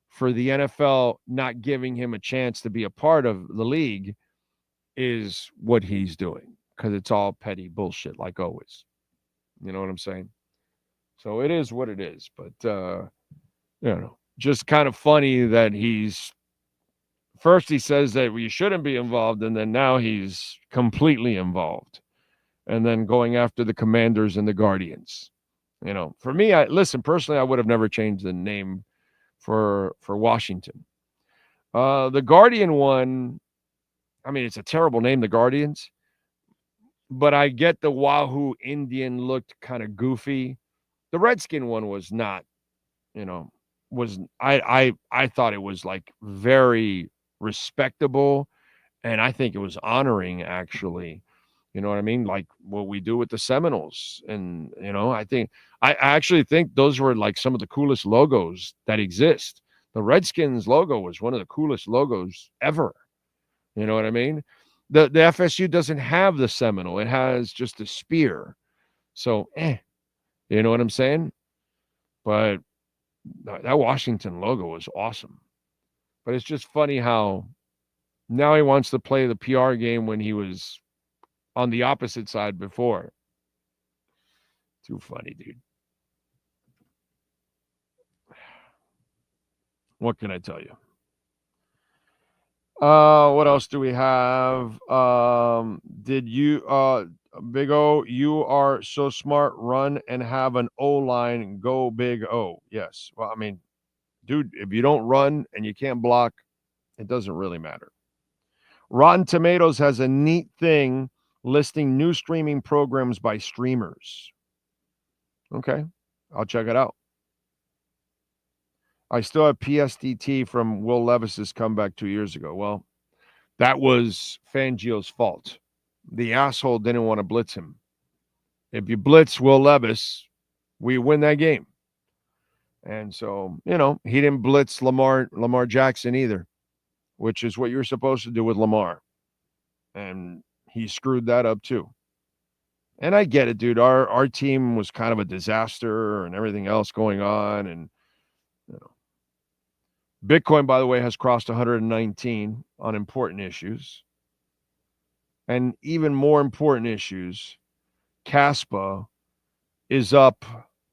for the NFL not giving him a chance to be a part of the league is what he's doing, because it's all petty bullshit like always. You know what I'm saying? So it is what it is. But, just kind of funny that first he says that we shouldn't be involved, and then now he's completely involved, and then going after the Commanders and the Guardians. For me, personally, I would have never changed the name for Washington. The Guardian one, I mean, it's a terrible name, the Guardians, but I get the Wahoo Indian looked kind of goofy. The Redskin one was not, I thought it was like very respectable, and I think it was honoring, actually. You know what I mean? Like what we do with the Seminoles. And, I actually think those were like some of the coolest logos that exist. The Redskins logo was one of the coolest logos ever. You know what I mean? The FSU doesn't have the Seminole. It has just a spear. So, you know what I'm saying? But that Washington logo was awesome. But it's just funny how now he wants to play the PR game when he was on the opposite side before. Too funny, dude. What can I tell you? What else do we have? Did you, Big O, you are so smart, run and have an O-line, go Big O. Yes. Well, I mean, dude, if you don't run and you can't block, it doesn't really matter. Rotten Tomatoes has a neat thing listing new streaming programs by streamers. Okay, I'll check it out. I still have PSDT from Will Levis's comeback 2 years ago. Well, that was Fangio's fault. The asshole didn't want to blitz him. If you blitz Will Levis, we win that game. And so, he didn't blitz Lamar Jackson either, which is what you're supposed to do with Lamar. And he screwed that up too. And I get it, dude. Our team was kind of a disaster and everything else going on. And, Bitcoin, by the way, has crossed 119 on important issues. And even more important issues, Caspa is up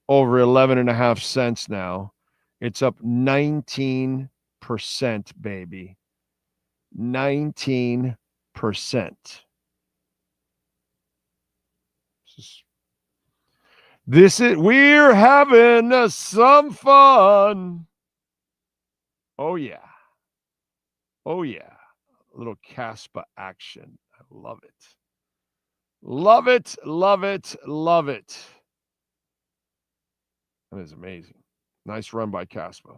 over 11.5 cents now. It's up 19%, baby. 19%. We're having some fun. Oh, yeah. Oh, yeah. A little Caspa action. I love it. Love it, love it, love it. That is amazing. Nice run by Caspa.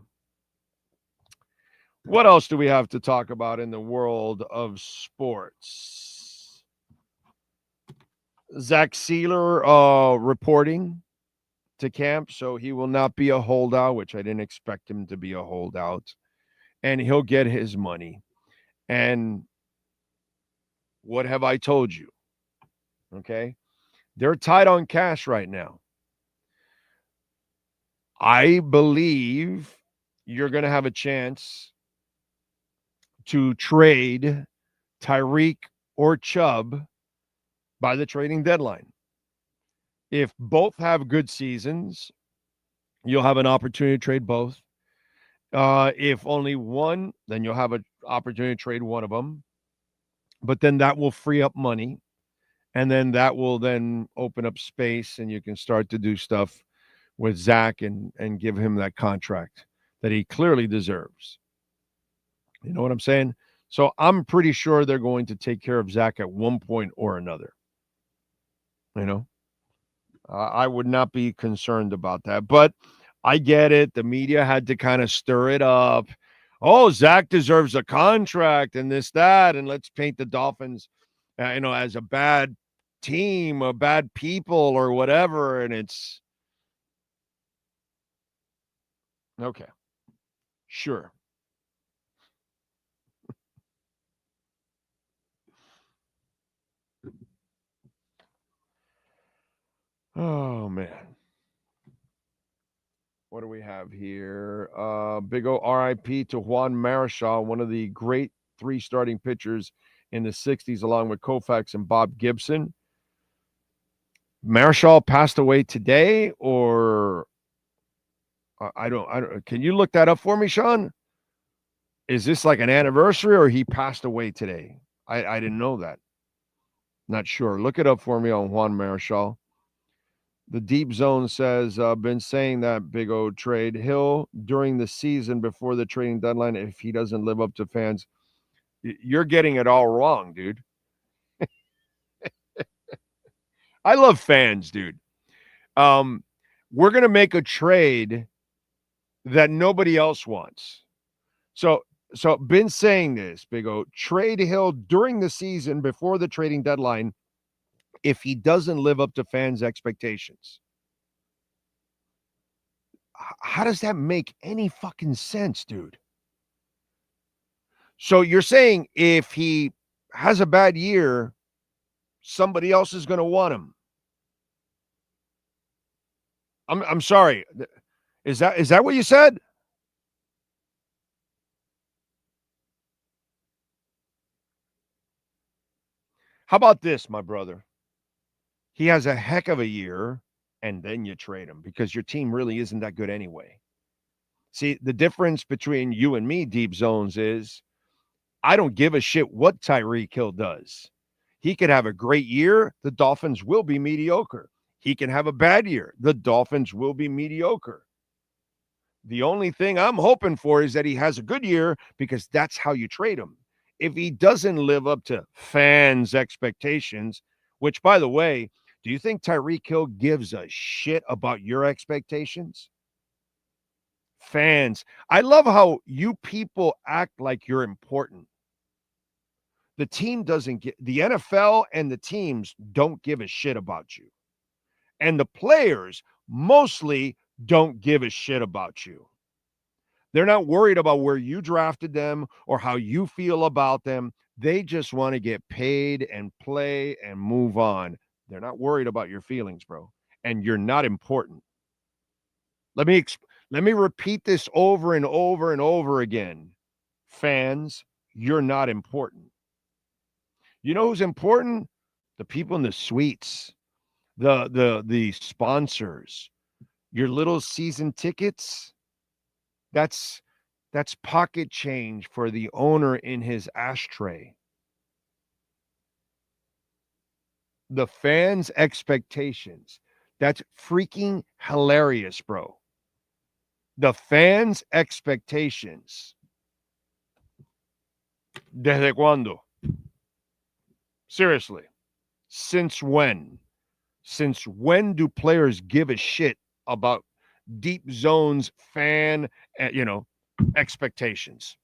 What else do we have to talk about in the world of sports? Zach Sealer reporting to camp, so he will not be a holdout, which I didn't expect him to be a holdout. And he'll get his money. And what have I told you? Okay. They're tight on cash right now. I believe you're going to have a chance to trade Tyreek or Chubb by the trading deadline. If both have good seasons, you'll have an opportunity to trade both. If only one, then you'll have an opportunity to trade one of them. But then that will free up money. And then that will then open up space, and you can start to do stuff with Zach and give him that contract that he clearly deserves. You know what I'm saying? So I'm pretty sure they're going to take care of Zach at one point or another. I would not be concerned about that. But I get it. The media had to kind of stir it up. Oh, Zach deserves a contract and this, that, and let's paint the Dolphins, as a bad team, a bad people or whatever. And it's okay. Sure. Oh, man. What do we have here? Big O RIP to Juan Marichal, one of the great three starting pitchers in the 60s, along with Koufax and Bob Gibson. Marichal passed away today, or I don't. Can you look that up for me, Sean? Is this like an anniversary or he passed away today? I didn't know that. Not sure. Look it up for me on Juan Marichal. The Deep Zone says, been saying that Big O trade Hill during the season before the trading deadline if he doesn't live up to fans. You're getting it all wrong, dude. I love fans, dude. We're going to make a trade that nobody else wants. So been saying this, Big O, trade Hill during the season before the trading deadline if he doesn't live up to fans' expectations. How does that make any fucking sense, dude? So you're saying if he has a bad year, somebody else is going to want him. I'm sorry. Is that what you said? How about this, my brother? He has a heck of a year, and then you trade him because your team really isn't that good anyway. See, the difference between you and me, Deep Zones, is I don't give a shit what Tyreek Hill does. He could have a great year. The Dolphins will be mediocre. He can have a bad year. The Dolphins will be mediocre. The only thing I'm hoping for is that he has a good year because that's how you trade him. If he doesn't live up to fans' expectations, which, by the way, do you think Tyreek Hill gives a shit about your expectations? Fans. I love how you people act like you're important. The team doesn't get, the NFL and the teams don't give a shit about you. And the players mostly don't give a shit about you. They're not worried about where you drafted them or how you feel about them. They just want to get paid and play and move on. They're not worried about your feelings, bro. And you're not important. Let me repeat this over and over and over again. Fans, you're not important. You know who's important? The people in the suites, the sponsors, your little season tickets. That's pocket change for the owner in his ashtray. The fans' expectations. That's freaking hilarious, bro. The fans' expectations. ¿Desde cuándo? Seriously. Since when? Since when do players give a shit about Deep Zone's fan, expectations?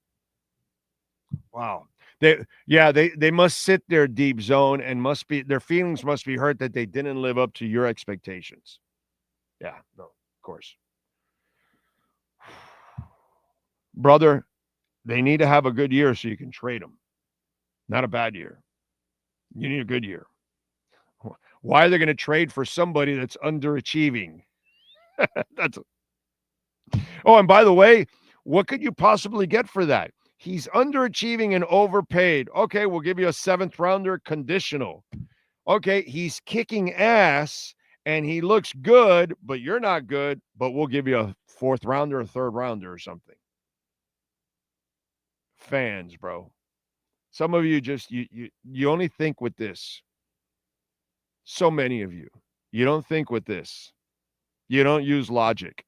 Wow. They must sit there, Deep Zone, and their feelings must be hurt that they didn't live up to your expectations. Yeah, no, of course. Brother, they need to have a good year so you can trade them. Not a bad year. You need a good year. Why are they going to trade for somebody that's underachieving? Oh, and by the way, what could you possibly get for that? He's underachieving and overpaid. Okay, we'll give you a 7th rounder conditional. Okay, he's kicking ass and he looks good, but you're not good, but we'll give you a 4th rounder, a 3rd rounder or something. Fans, bro. Some of you just, you only think with this. So many of you. You don't think with this. You don't use logic.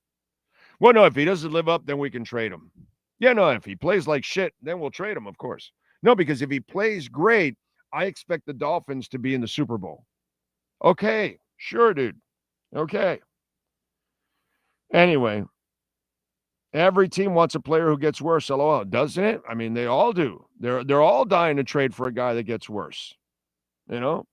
Well, no, if he doesn't live up, then we can trade him. Yeah, no, if he plays like shit, then we'll trade him, of course. No, because if he plays great, I expect the Dolphins to be in the Super Bowl. Okay, sure, dude. Okay. Anyway, every team wants a player who gets worse, LOL, doesn't it? I mean, they all do. They're all dying to trade for a guy that gets worse. You know?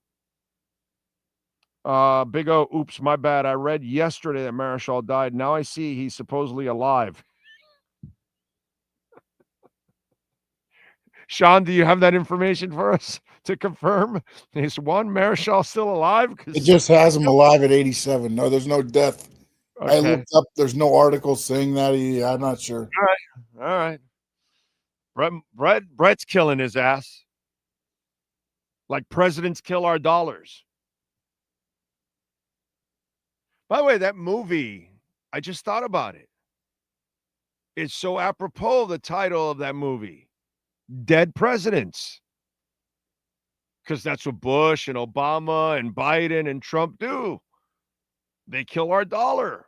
Big O, oops, my bad. I read yesterday that Marichal died. Now I see he's supposedly alive. Sean, do you have that information for us to confirm? Is Juan Marichal still alive? It just has him alive at 87. No, there's no death. Okay. I looked up. There's no article saying that. I'm not sure. All right. Brett's killing his ass. Like presidents kill our dollars. By the way, that movie, I just thought about it. It's so apropos, the title of that movie, Dead Presidents. Because that's what Bush and Obama and Biden and Trump do. They kill our dollar.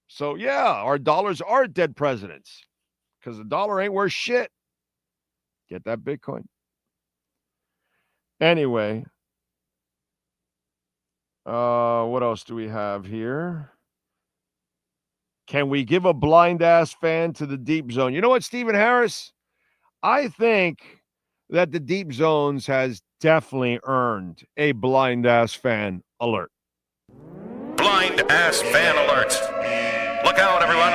So, yeah, our dollars are dead presidents because the dollar ain't worth shit. Get that Bitcoin. Anyway, what else do we have here? Can we give a blind-ass fan to the deep zone? You know what, Stephen Harris? I think that the deep zones has definitely earned a blind-ass fan alert. Blind ass fan alert. Look out, everyone.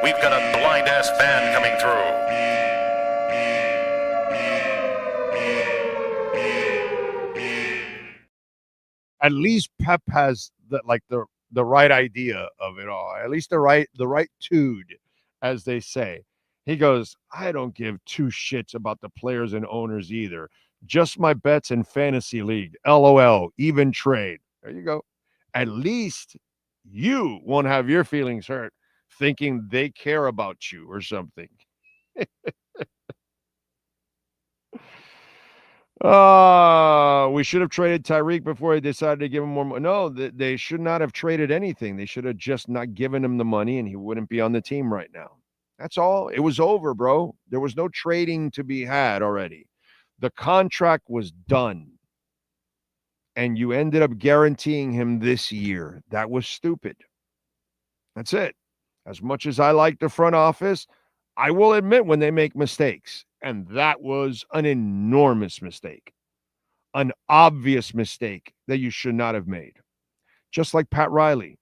We've got a blind ass fan coming through. At least Pep has the right idea of it all. At least the right tude, as they say. He goes, I don't give two shits about the players and owners either. Just my bets in fantasy league. LOL, even trade. There you go. At least you won't have your feelings hurt thinking they care about you or something. We should have traded Tyreek before they decided to give him more money. No, they should not have traded anything. They should have just not given him the money and he wouldn't be on the team right now. That's all. It was over, bro. There was no trading to be had already. The contract was done. And you ended up guaranteeing him this year. That was stupid. That's it. As much as I like the front office, I will admit when they make mistakes. And that was an enormous mistake. An obvious mistake that you should not have made. Just like Pat Riley.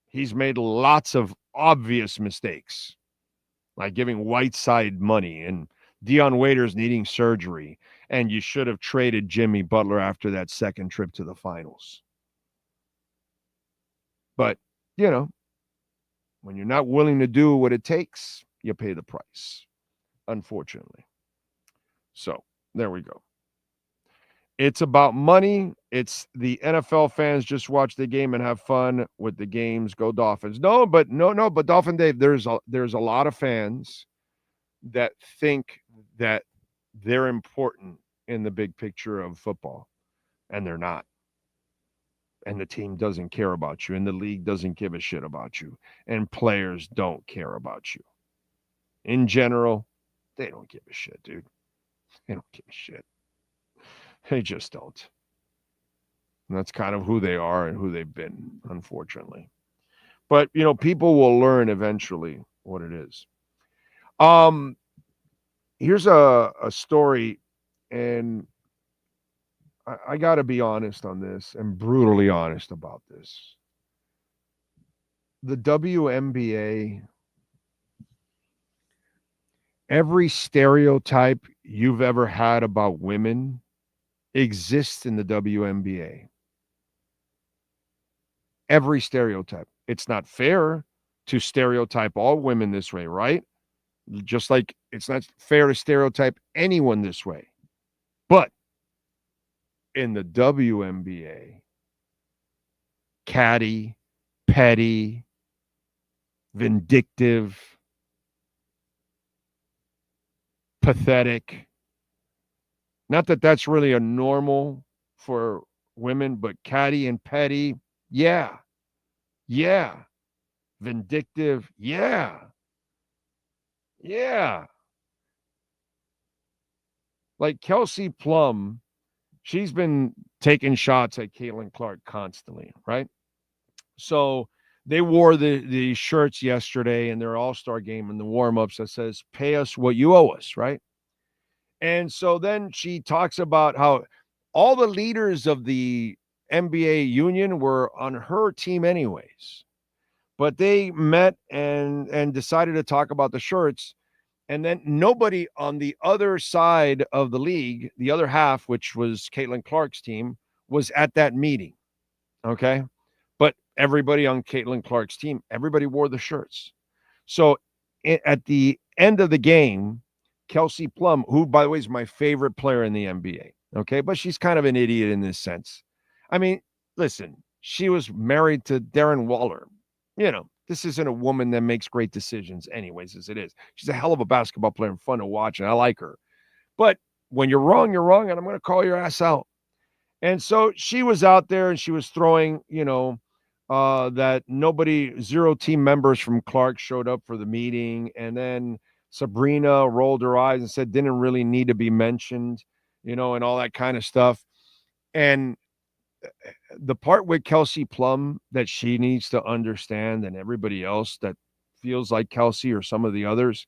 He's made lots of obvious mistakes. Like giving Whiteside money and Deion Waiters needing surgery. And you should have traded Jimmy Butler after that second trip to the finals. But, you know, when you're not willing to do what it takes, you pay the price, unfortunately. So, there we go. It's about money. It's the NFL fans just watch the game and have fun with the games. Go Dolphins. But Dolphin Dave, there's a lot of fans that think that they're important in the big picture of football, and they're not. And the team doesn't care about you, and the league doesn't give a shit about you, and players don't care about you. In general, they don't give a shit, dude. They don't give a shit. They just don't. And that's kind of who they are and who they've been, unfortunately. But, you know, people will learn eventually what it is. Here's a story, and I got to be honest on this and brutally honest about this. The WNBA, every stereotype you've ever had about women exists in the WNBA. Every stereotype. It's not fair to stereotype all women this way, right? Just like it's not fair to stereotype anyone this way. But in the WNBA, catty, petty, vindictive, pathetic. Not that that's really a normal for women, but catty and petty, yeah. Vindictive, yeah. Like Kelsey Plum, she's been taking shots at Caitlin Clark constantly, right? So they wore the shirts yesterday in their All-Star game in the warm-ups that says, pay us what you owe us, right? And so then she talks about how all the leaders of the NBA union were on her team anyways. But they met and decided to talk about the shirts. And then nobody on the other side of the league, the other half, which was Caitlin Clark's team, was at that meeting. Okay? But everybody on Caitlin Clark's team, everybody wore the shirts. So at the end of the game, Kelsey Plum, who, by the way, is my favorite player in the NBA, okay? But she's kind of an idiot in this sense. I mean, listen, She was married to Darren Waller. You know, this isn't a woman that makes great decisions anyways, as it is. She's a hell of a basketball player and fun to watch, and I like her. But when you're wrong, and I'm going to call your ass out. And so she was out there and she was throwing, that zero team members from Clark showed up for the meeting. And then Sabrina rolled her eyes and said, didn't really need to be mentioned, and all that kind of stuff. And the part with Kelsey Plum that she needs to understand, and everybody else that feels like Kelsey or some of the others,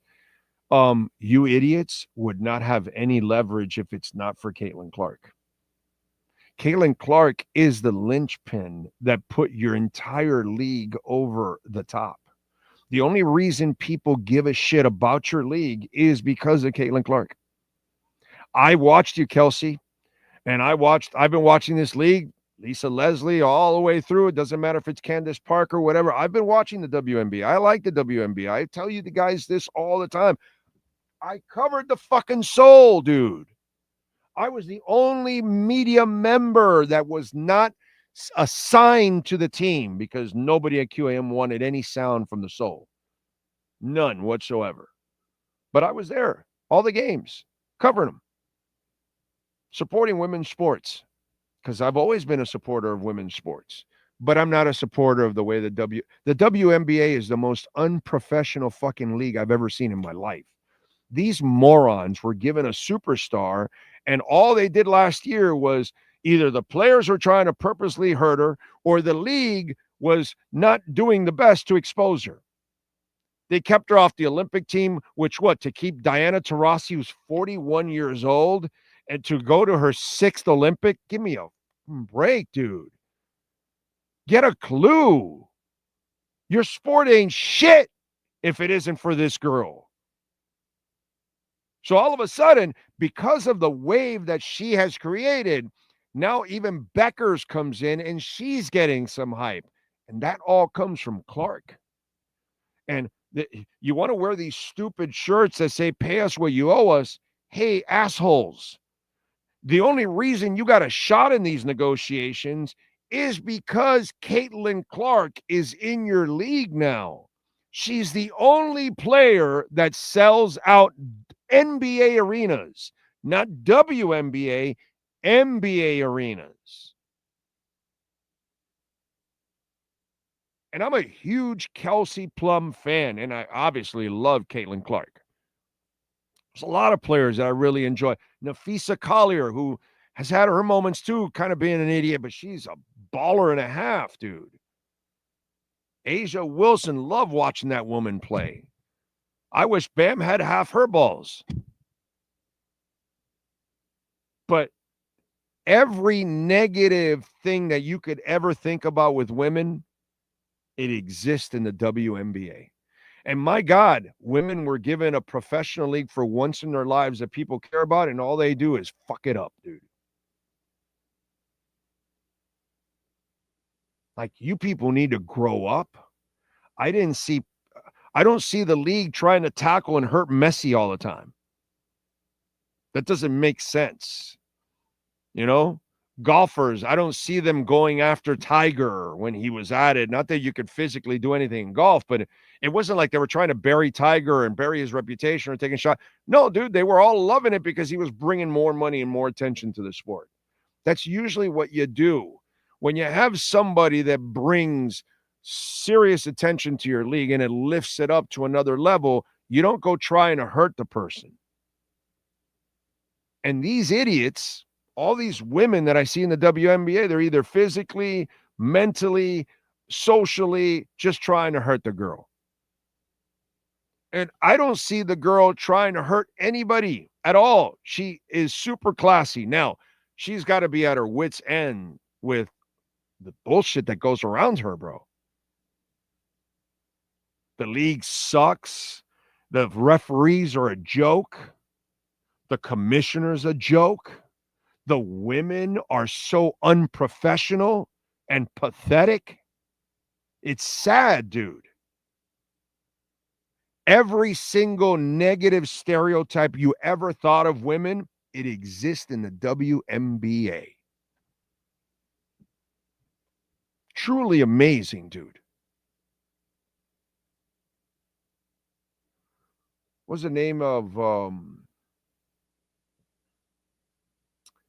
you idiots would not have any leverage if it's not for Caitlin Clark. Caitlin Clark is the linchpin that put your entire league over the top. The only reason people give a shit about your league is because of Caitlin Clark. I watched you, Kelsey, and I've been watching this league, Lisa Leslie, all the way through. It doesn't matter if it's Candace Parker, whatever. I've been watching the WNBA. I like the WNBA. I tell you the guys this all the time. I covered the fucking Soul, dude. I was the only media member that was not assigned to the team because nobody at QAM wanted any sound from the Soul. None whatsoever. But I was there, all the games, covering them, supporting women's sports, because I've always been a supporter of women's sports. But I'm not a supporter of the way the WNBA is the most unprofessional fucking league I've ever seen in my life. These morons were given a superstar, and all they did last year was either the players were trying to purposely hurt her or the league was not doing the best to expose her. They kept her off the Olympic team, to keep Diana Taurasi, who's 41 years old, and to go to her 6th Olympic? Give me a break, dude. Get a clue. Your sport ain't shit if it isn't for this girl. So all of a sudden, because of the wave that she has created, now even Beckers comes in and she's getting some hype. And that all comes from Clark. And you want to wear these stupid shirts that say, pay us what you owe us. Hey, assholes. The only reason you got a shot in these negotiations is because Caitlin Clark is in your league now. She's the only player that sells out NBA arenas, not WNBA, NBA arenas. And I'm a huge Kelsey Plum fan, and I obviously love Caitlin Clark. There's a lot of players that I really enjoy. Nafisa Collier, who has had her moments too, kind of being an idiot, but she's a baller and a half, dude. Asia Wilson, love watching that woman play. I wish Bam had half her balls. But every negative thing that you could ever think about with women, it exists in the WNBA. And my God, women were given a professional league for once in their lives that people care about, and all they do is fuck it up, dude. Like, you people need to grow up. I don't see the league trying to tackle and hurt Messi all the time. That doesn't make sense. Golfers, I don't see them going after Tiger when he was at it. Not that you could physically do anything in golf, but it wasn't like they were trying to bury Tiger and bury his reputation or taking a shot. No, dude, they were all loving it because he was bringing more money and more attention to the sport. That's usually what you do. When you have somebody that brings serious attention to your league and it lifts it up to another level, you don't go trying to hurt the person. And these idiots, all these women that I see in the WNBA, they're either physically, mentally, socially, just trying to hurt the girl. And I don't see the girl trying to hurt anybody at all. She is super classy. Now, she's got to be at her wit's end with the bullshit that goes around her, bro. The league sucks. The referees are a joke. The commissioner's a joke. The women are so unprofessional and pathetic. It's sad, dude. Every single negative stereotype you ever thought of women, it exists in the WNBA. truly amazing, dude. What's the name of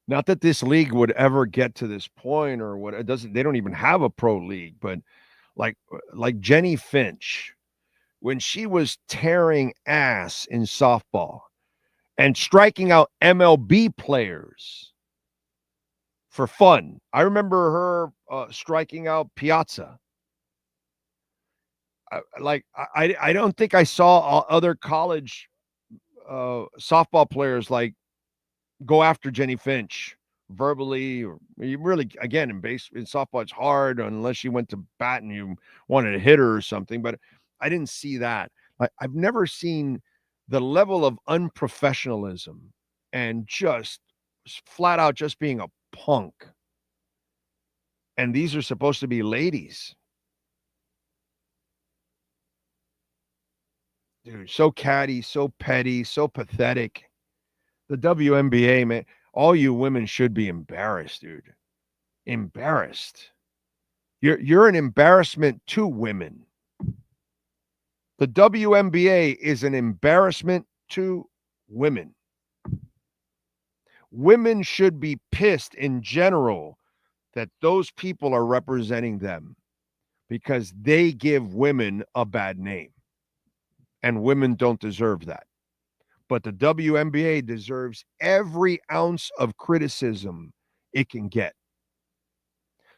not that this league would ever get to this point or what it doesn't, they don't even have a pro league, but like Jenny Finch, when she was tearing ass in softball and striking out MLB players for fun. I remember her striking out Piazza. I don't think I saw other college softball players like go after Jenny Finch verbally, or you really, again, in softball, it's hard unless you went to bat and you wanted to hit her or something. But I didn't see that. I've never seen the level of unprofessionalism and just flat out just being a punk. And these are supposed to be ladies. Dude, so catty, so petty, so pathetic. The WNBA, man, all you women should be embarrassed, dude. Embarrassed. You're an embarrassment to women. The WNBA is an embarrassment to women. Women should be pissed in general that those people are representing them because they give women a bad name. And women don't deserve that. But the WNBA deserves every ounce of criticism it can get.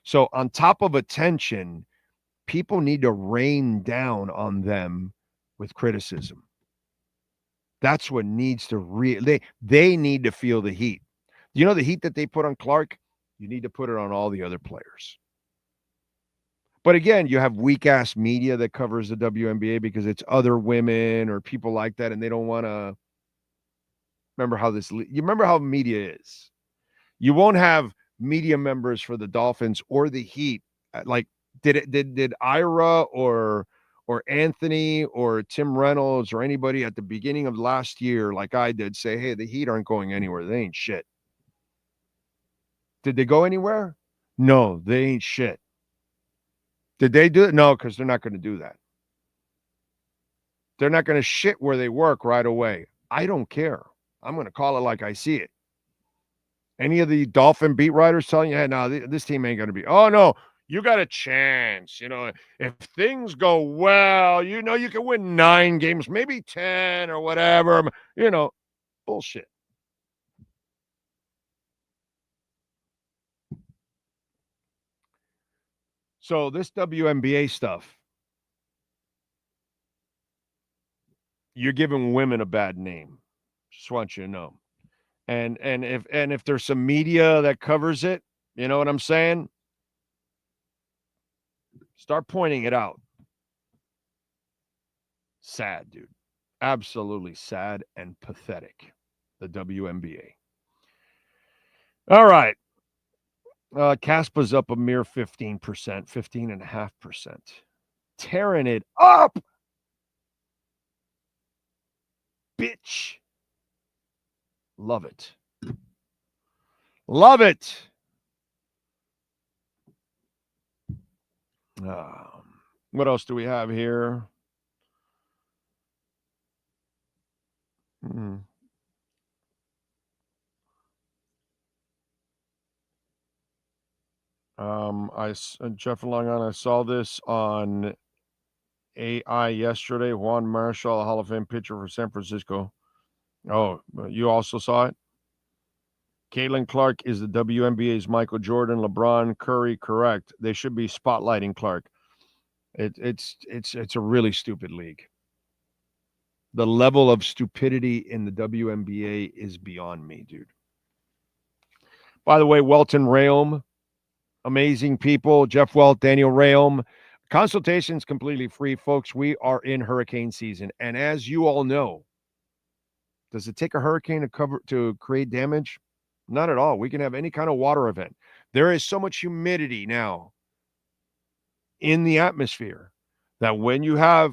So on top of attention, people need to rain down on them with criticism. That's what needs to they need to feel the heat. You know the heat that they put on Clark? You need to put it on all the other players. But again, you have weak-ass media that covers the WNBA because it's other women or people like that, and they don't want to remember how you remember how media is. You won't have media members for the Dolphins or the Heat. Like, did Ira or Anthony or Tim Reynolds or anybody at the beginning of last year, like I did, say, hey, the Heat aren't going anywhere. They ain't shit. Did they go anywhere? No, they ain't shit. Did they do it? No, because they're not going to do that. They're not going to shit where they work right away. I don't care. I'm going to call it like I see it. Any of the Dolphin beat writers telling you, hey, no, this team ain't going to be. Oh, no, you got a chance. You know, if things go well, you know, you can win 9 games, maybe 10 or whatever. You know, bullshit. So this WNBA stuff, you're giving women a bad name. Just want you to know. And if there's some media that covers it, you know what I'm saying? Start pointing it out. Sad, dude. Absolutely sad and pathetic. The WNBA. All right. Caspa's up a mere 15%, 15.5%. Tearing it up. Bitch. Love it. Love it. What else do we have here? Jeff Long Island, I saw this on AI yesterday. Juan Marshall, a Hall of Fame pitcher for San Francisco. Oh, you also saw it? Caitlin Clark is the WNBA's Michael Jordan, LeBron, Curry. Correct. They should be spotlighting Clark. It's a really stupid league. The level of stupidity in the WNBA is beyond me, dude. By the way, Welton Rayom, amazing people. Jeff Welt, Daniel Rayom. Consultation's completely free, folks. We are in hurricane season. And as you all know, does it take a hurricane to create damage? Not at all. We can have any kind of water event. There is so much humidity now in the atmosphere that when you have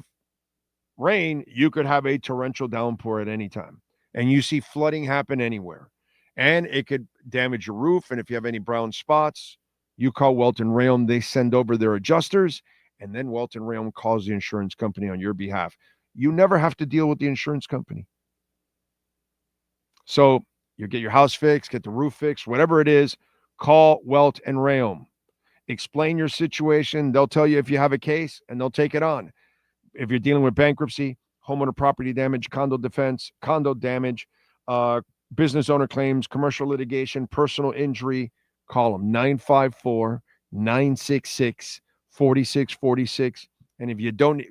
rain, you could have a torrential downpour at any time. And you see flooding happen anywhere. And it could damage your roof. And if you have any brown spots, You call Welton Rayom, they send over their adjusters, and then Welton Rayom calls the insurance company on your behalf. You never have to deal with the insurance company. So you get your house fixed, get the roof fixed, whatever it is, call Welt and Rayom. Explain your situation. They'll tell you if you have a case, and they'll take it on. If you're dealing with bankruptcy, homeowner property damage, condo defense, condo damage, business owner claims, commercial litigation, personal injury, call them 954-966-4646. And if you don't,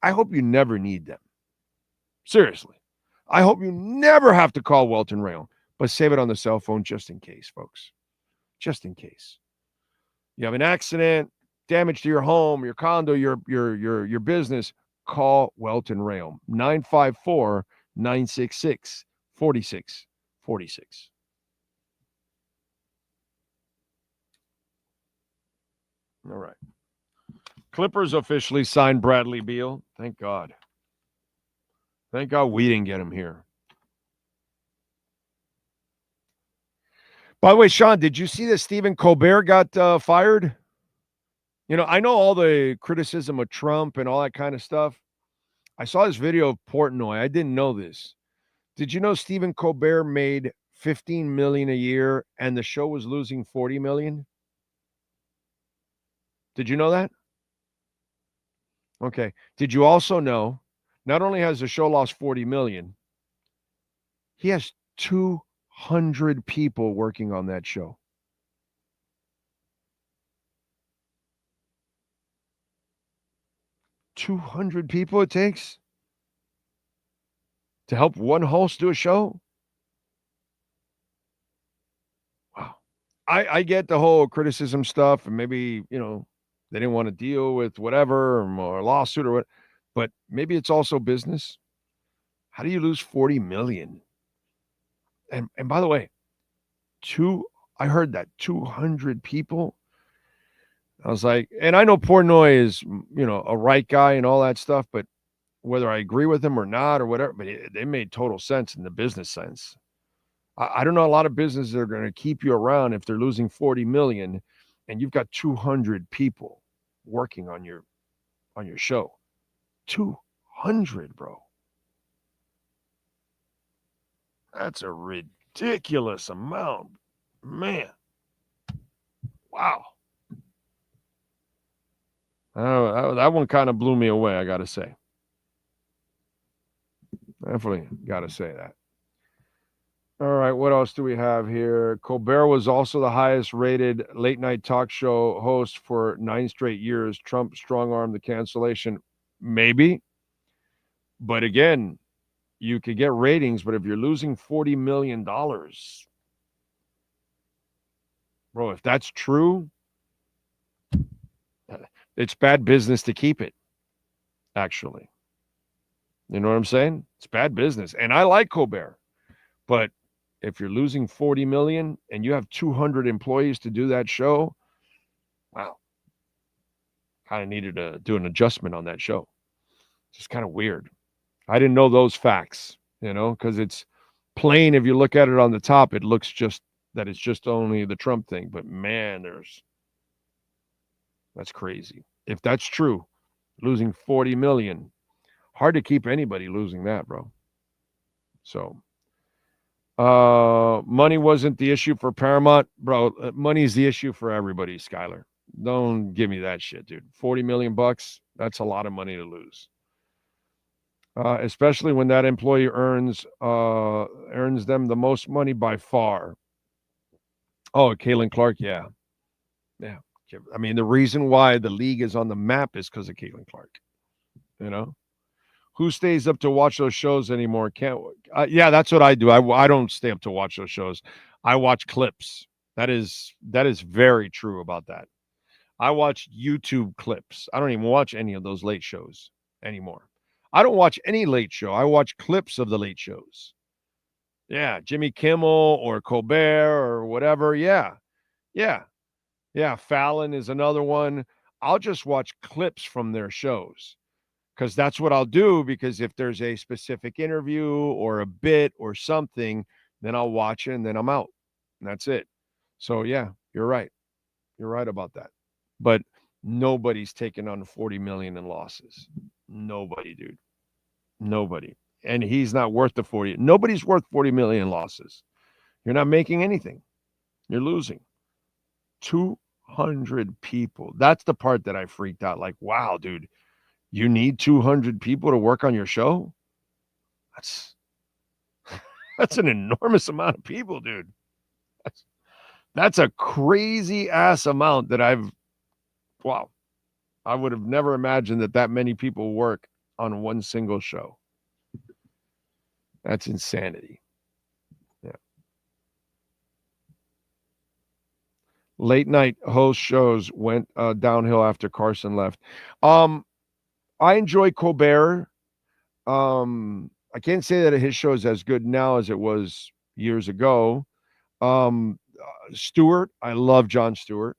I hope you never need them. Seriously. I hope you never have to call Welton Rayom, but save it on the cell phone just in case, folks. Just in case. You have an accident, damage to your home, your condo, your business, call Welton Rayom. 954-966-4646. All right. Clippers officially signed Bradley Beal. Thank God. Thank God we didn't get him here. By the way, Sean, did you see that Stephen Colbert got fired? You know, I know all the criticism of Trump and all that kind of stuff. I saw this video of Portnoy. I didn't know this. Did you know Stephen Colbert made $15 million a year and the show was losing $40 million? Did you know that? Okay. Did you also know not only has the show lost $40 million, he has 200 people working on that show. $200 people it takes to help one host do a show? Wow. I get the whole criticism stuff, and maybe, you know, they didn't want to deal with whatever or a lawsuit or what, but maybe it's also business. How do you lose $40 million? And by the way, I heard that 200 people. I was like, and I know Portnoy is, you know, a right guy and all that stuff, but whether I agree with him or not or whatever, but they made total sense in the business sense. I don't know a lot of businesses that are going to keep you around if they're losing $40 million and you've got 200 people working on your show. 200, bro. That's a ridiculous amount. Man. Wow. That one kind of blew me away, I got to say. Definitely got to say that. All right, what else do we have here? Colbert was also the highest rated late night talk show host for 9 straight years. Trump strong-armed the cancellation. Maybe. But again, you could get ratings, but if you're losing $40 million, bro, if that's true, it's bad business to keep it, actually. You know what I'm saying? It's bad business. And I like Colbert, but if you're losing $40 million and you have 200 employees to do that show, wow. Kind of needed to do an adjustment on that show. It's just kind of weird. I didn't know those facts, you know, because it's plain. If you look at it on the top, it looks just that it's just only the Trump thing. But man, that's crazy. If that's true, losing $40 million, hard to keep anybody losing that, bro. So, money wasn't the issue for Paramount, bro. Money's the issue for everybody, Skyler. Don't give me that shit, dude. $40 million bucks, that's a lot of money to lose. Especially when that employee earns them the most money by far. Oh, Caitlin Clark, yeah. I mean, the reason why the league is on the map is because of Caitlin Clark. You know, who stays up to watch those shows anymore? Yeah, that's what I do. I don't stay up to watch those shows. I watch clips. That is very true about that. I watch YouTube clips. I don't even watch any of those late shows anymore. I don't watch any late show. I watch clips of the late shows. Yeah, Jimmy Kimmel or Colbert or whatever. Yeah. Fallon is another one. I'll just watch clips from their shows because that's what I'll do, because if there's a specific interview or a bit or something, then I'll watch it and then I'm out. And that's it. So, yeah, you're right. You're right about that. But nobody's taken on 40 million in losses. Nobody, dude. Nobody. And he's not worth the 40. Nobody's worth 40 million in losses. You're not making anything. You're losing. 200 people. That's the part that I freaked out. Like, wow, dude, you need 200 people to work on your show? That's an enormous amount of people, dude. That's a crazy ass amount that wow. I would have never imagined that many people work on one single show. That's insanity. Yeah. Late night host shows went downhill after Carson left. I enjoy Colbert. I can't say that his show is as good now as it was years ago. Stewart, I love Jon Stewart.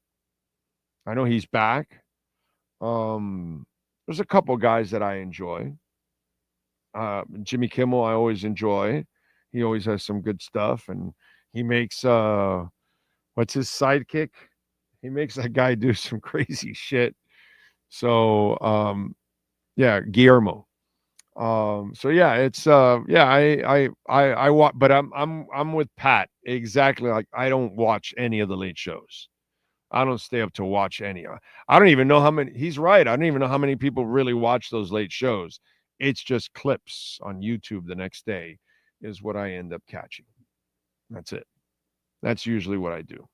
I know he's back. There's a couple guys that I enjoy. Jimmy Kimmel, I always enjoy. He always has some good stuff, and he makes what's his sidekick? He makes that guy do some crazy shit. So yeah, Guillermo. So yeah, it's I watch, but I'm with Pat exactly. Like, I don't watch any of the late shows. I don't stay up to watch any. I don't even know how many. He's right. I don't even know how many people really watch those late shows. It's just clips on YouTube the next day is what I end up catching. That's it. That's usually what I do.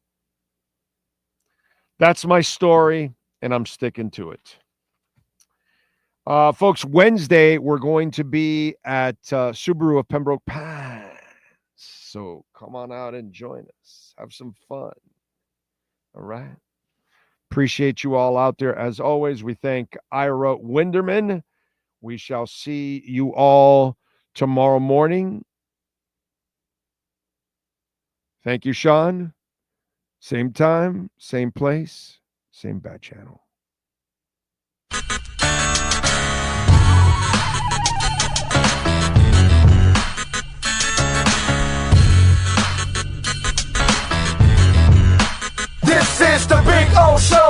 That's my story, and I'm sticking to it. Folks, Wednesday, we're going to be at Subaru of Pembroke Pines. So come on out and join us. Have some fun. All right. Appreciate you all out there. As always, we thank Ira Winderman. We shall see you all tomorrow morning. Thank you, Sean. Same time, same place, same bad channel. This is the Big O Show.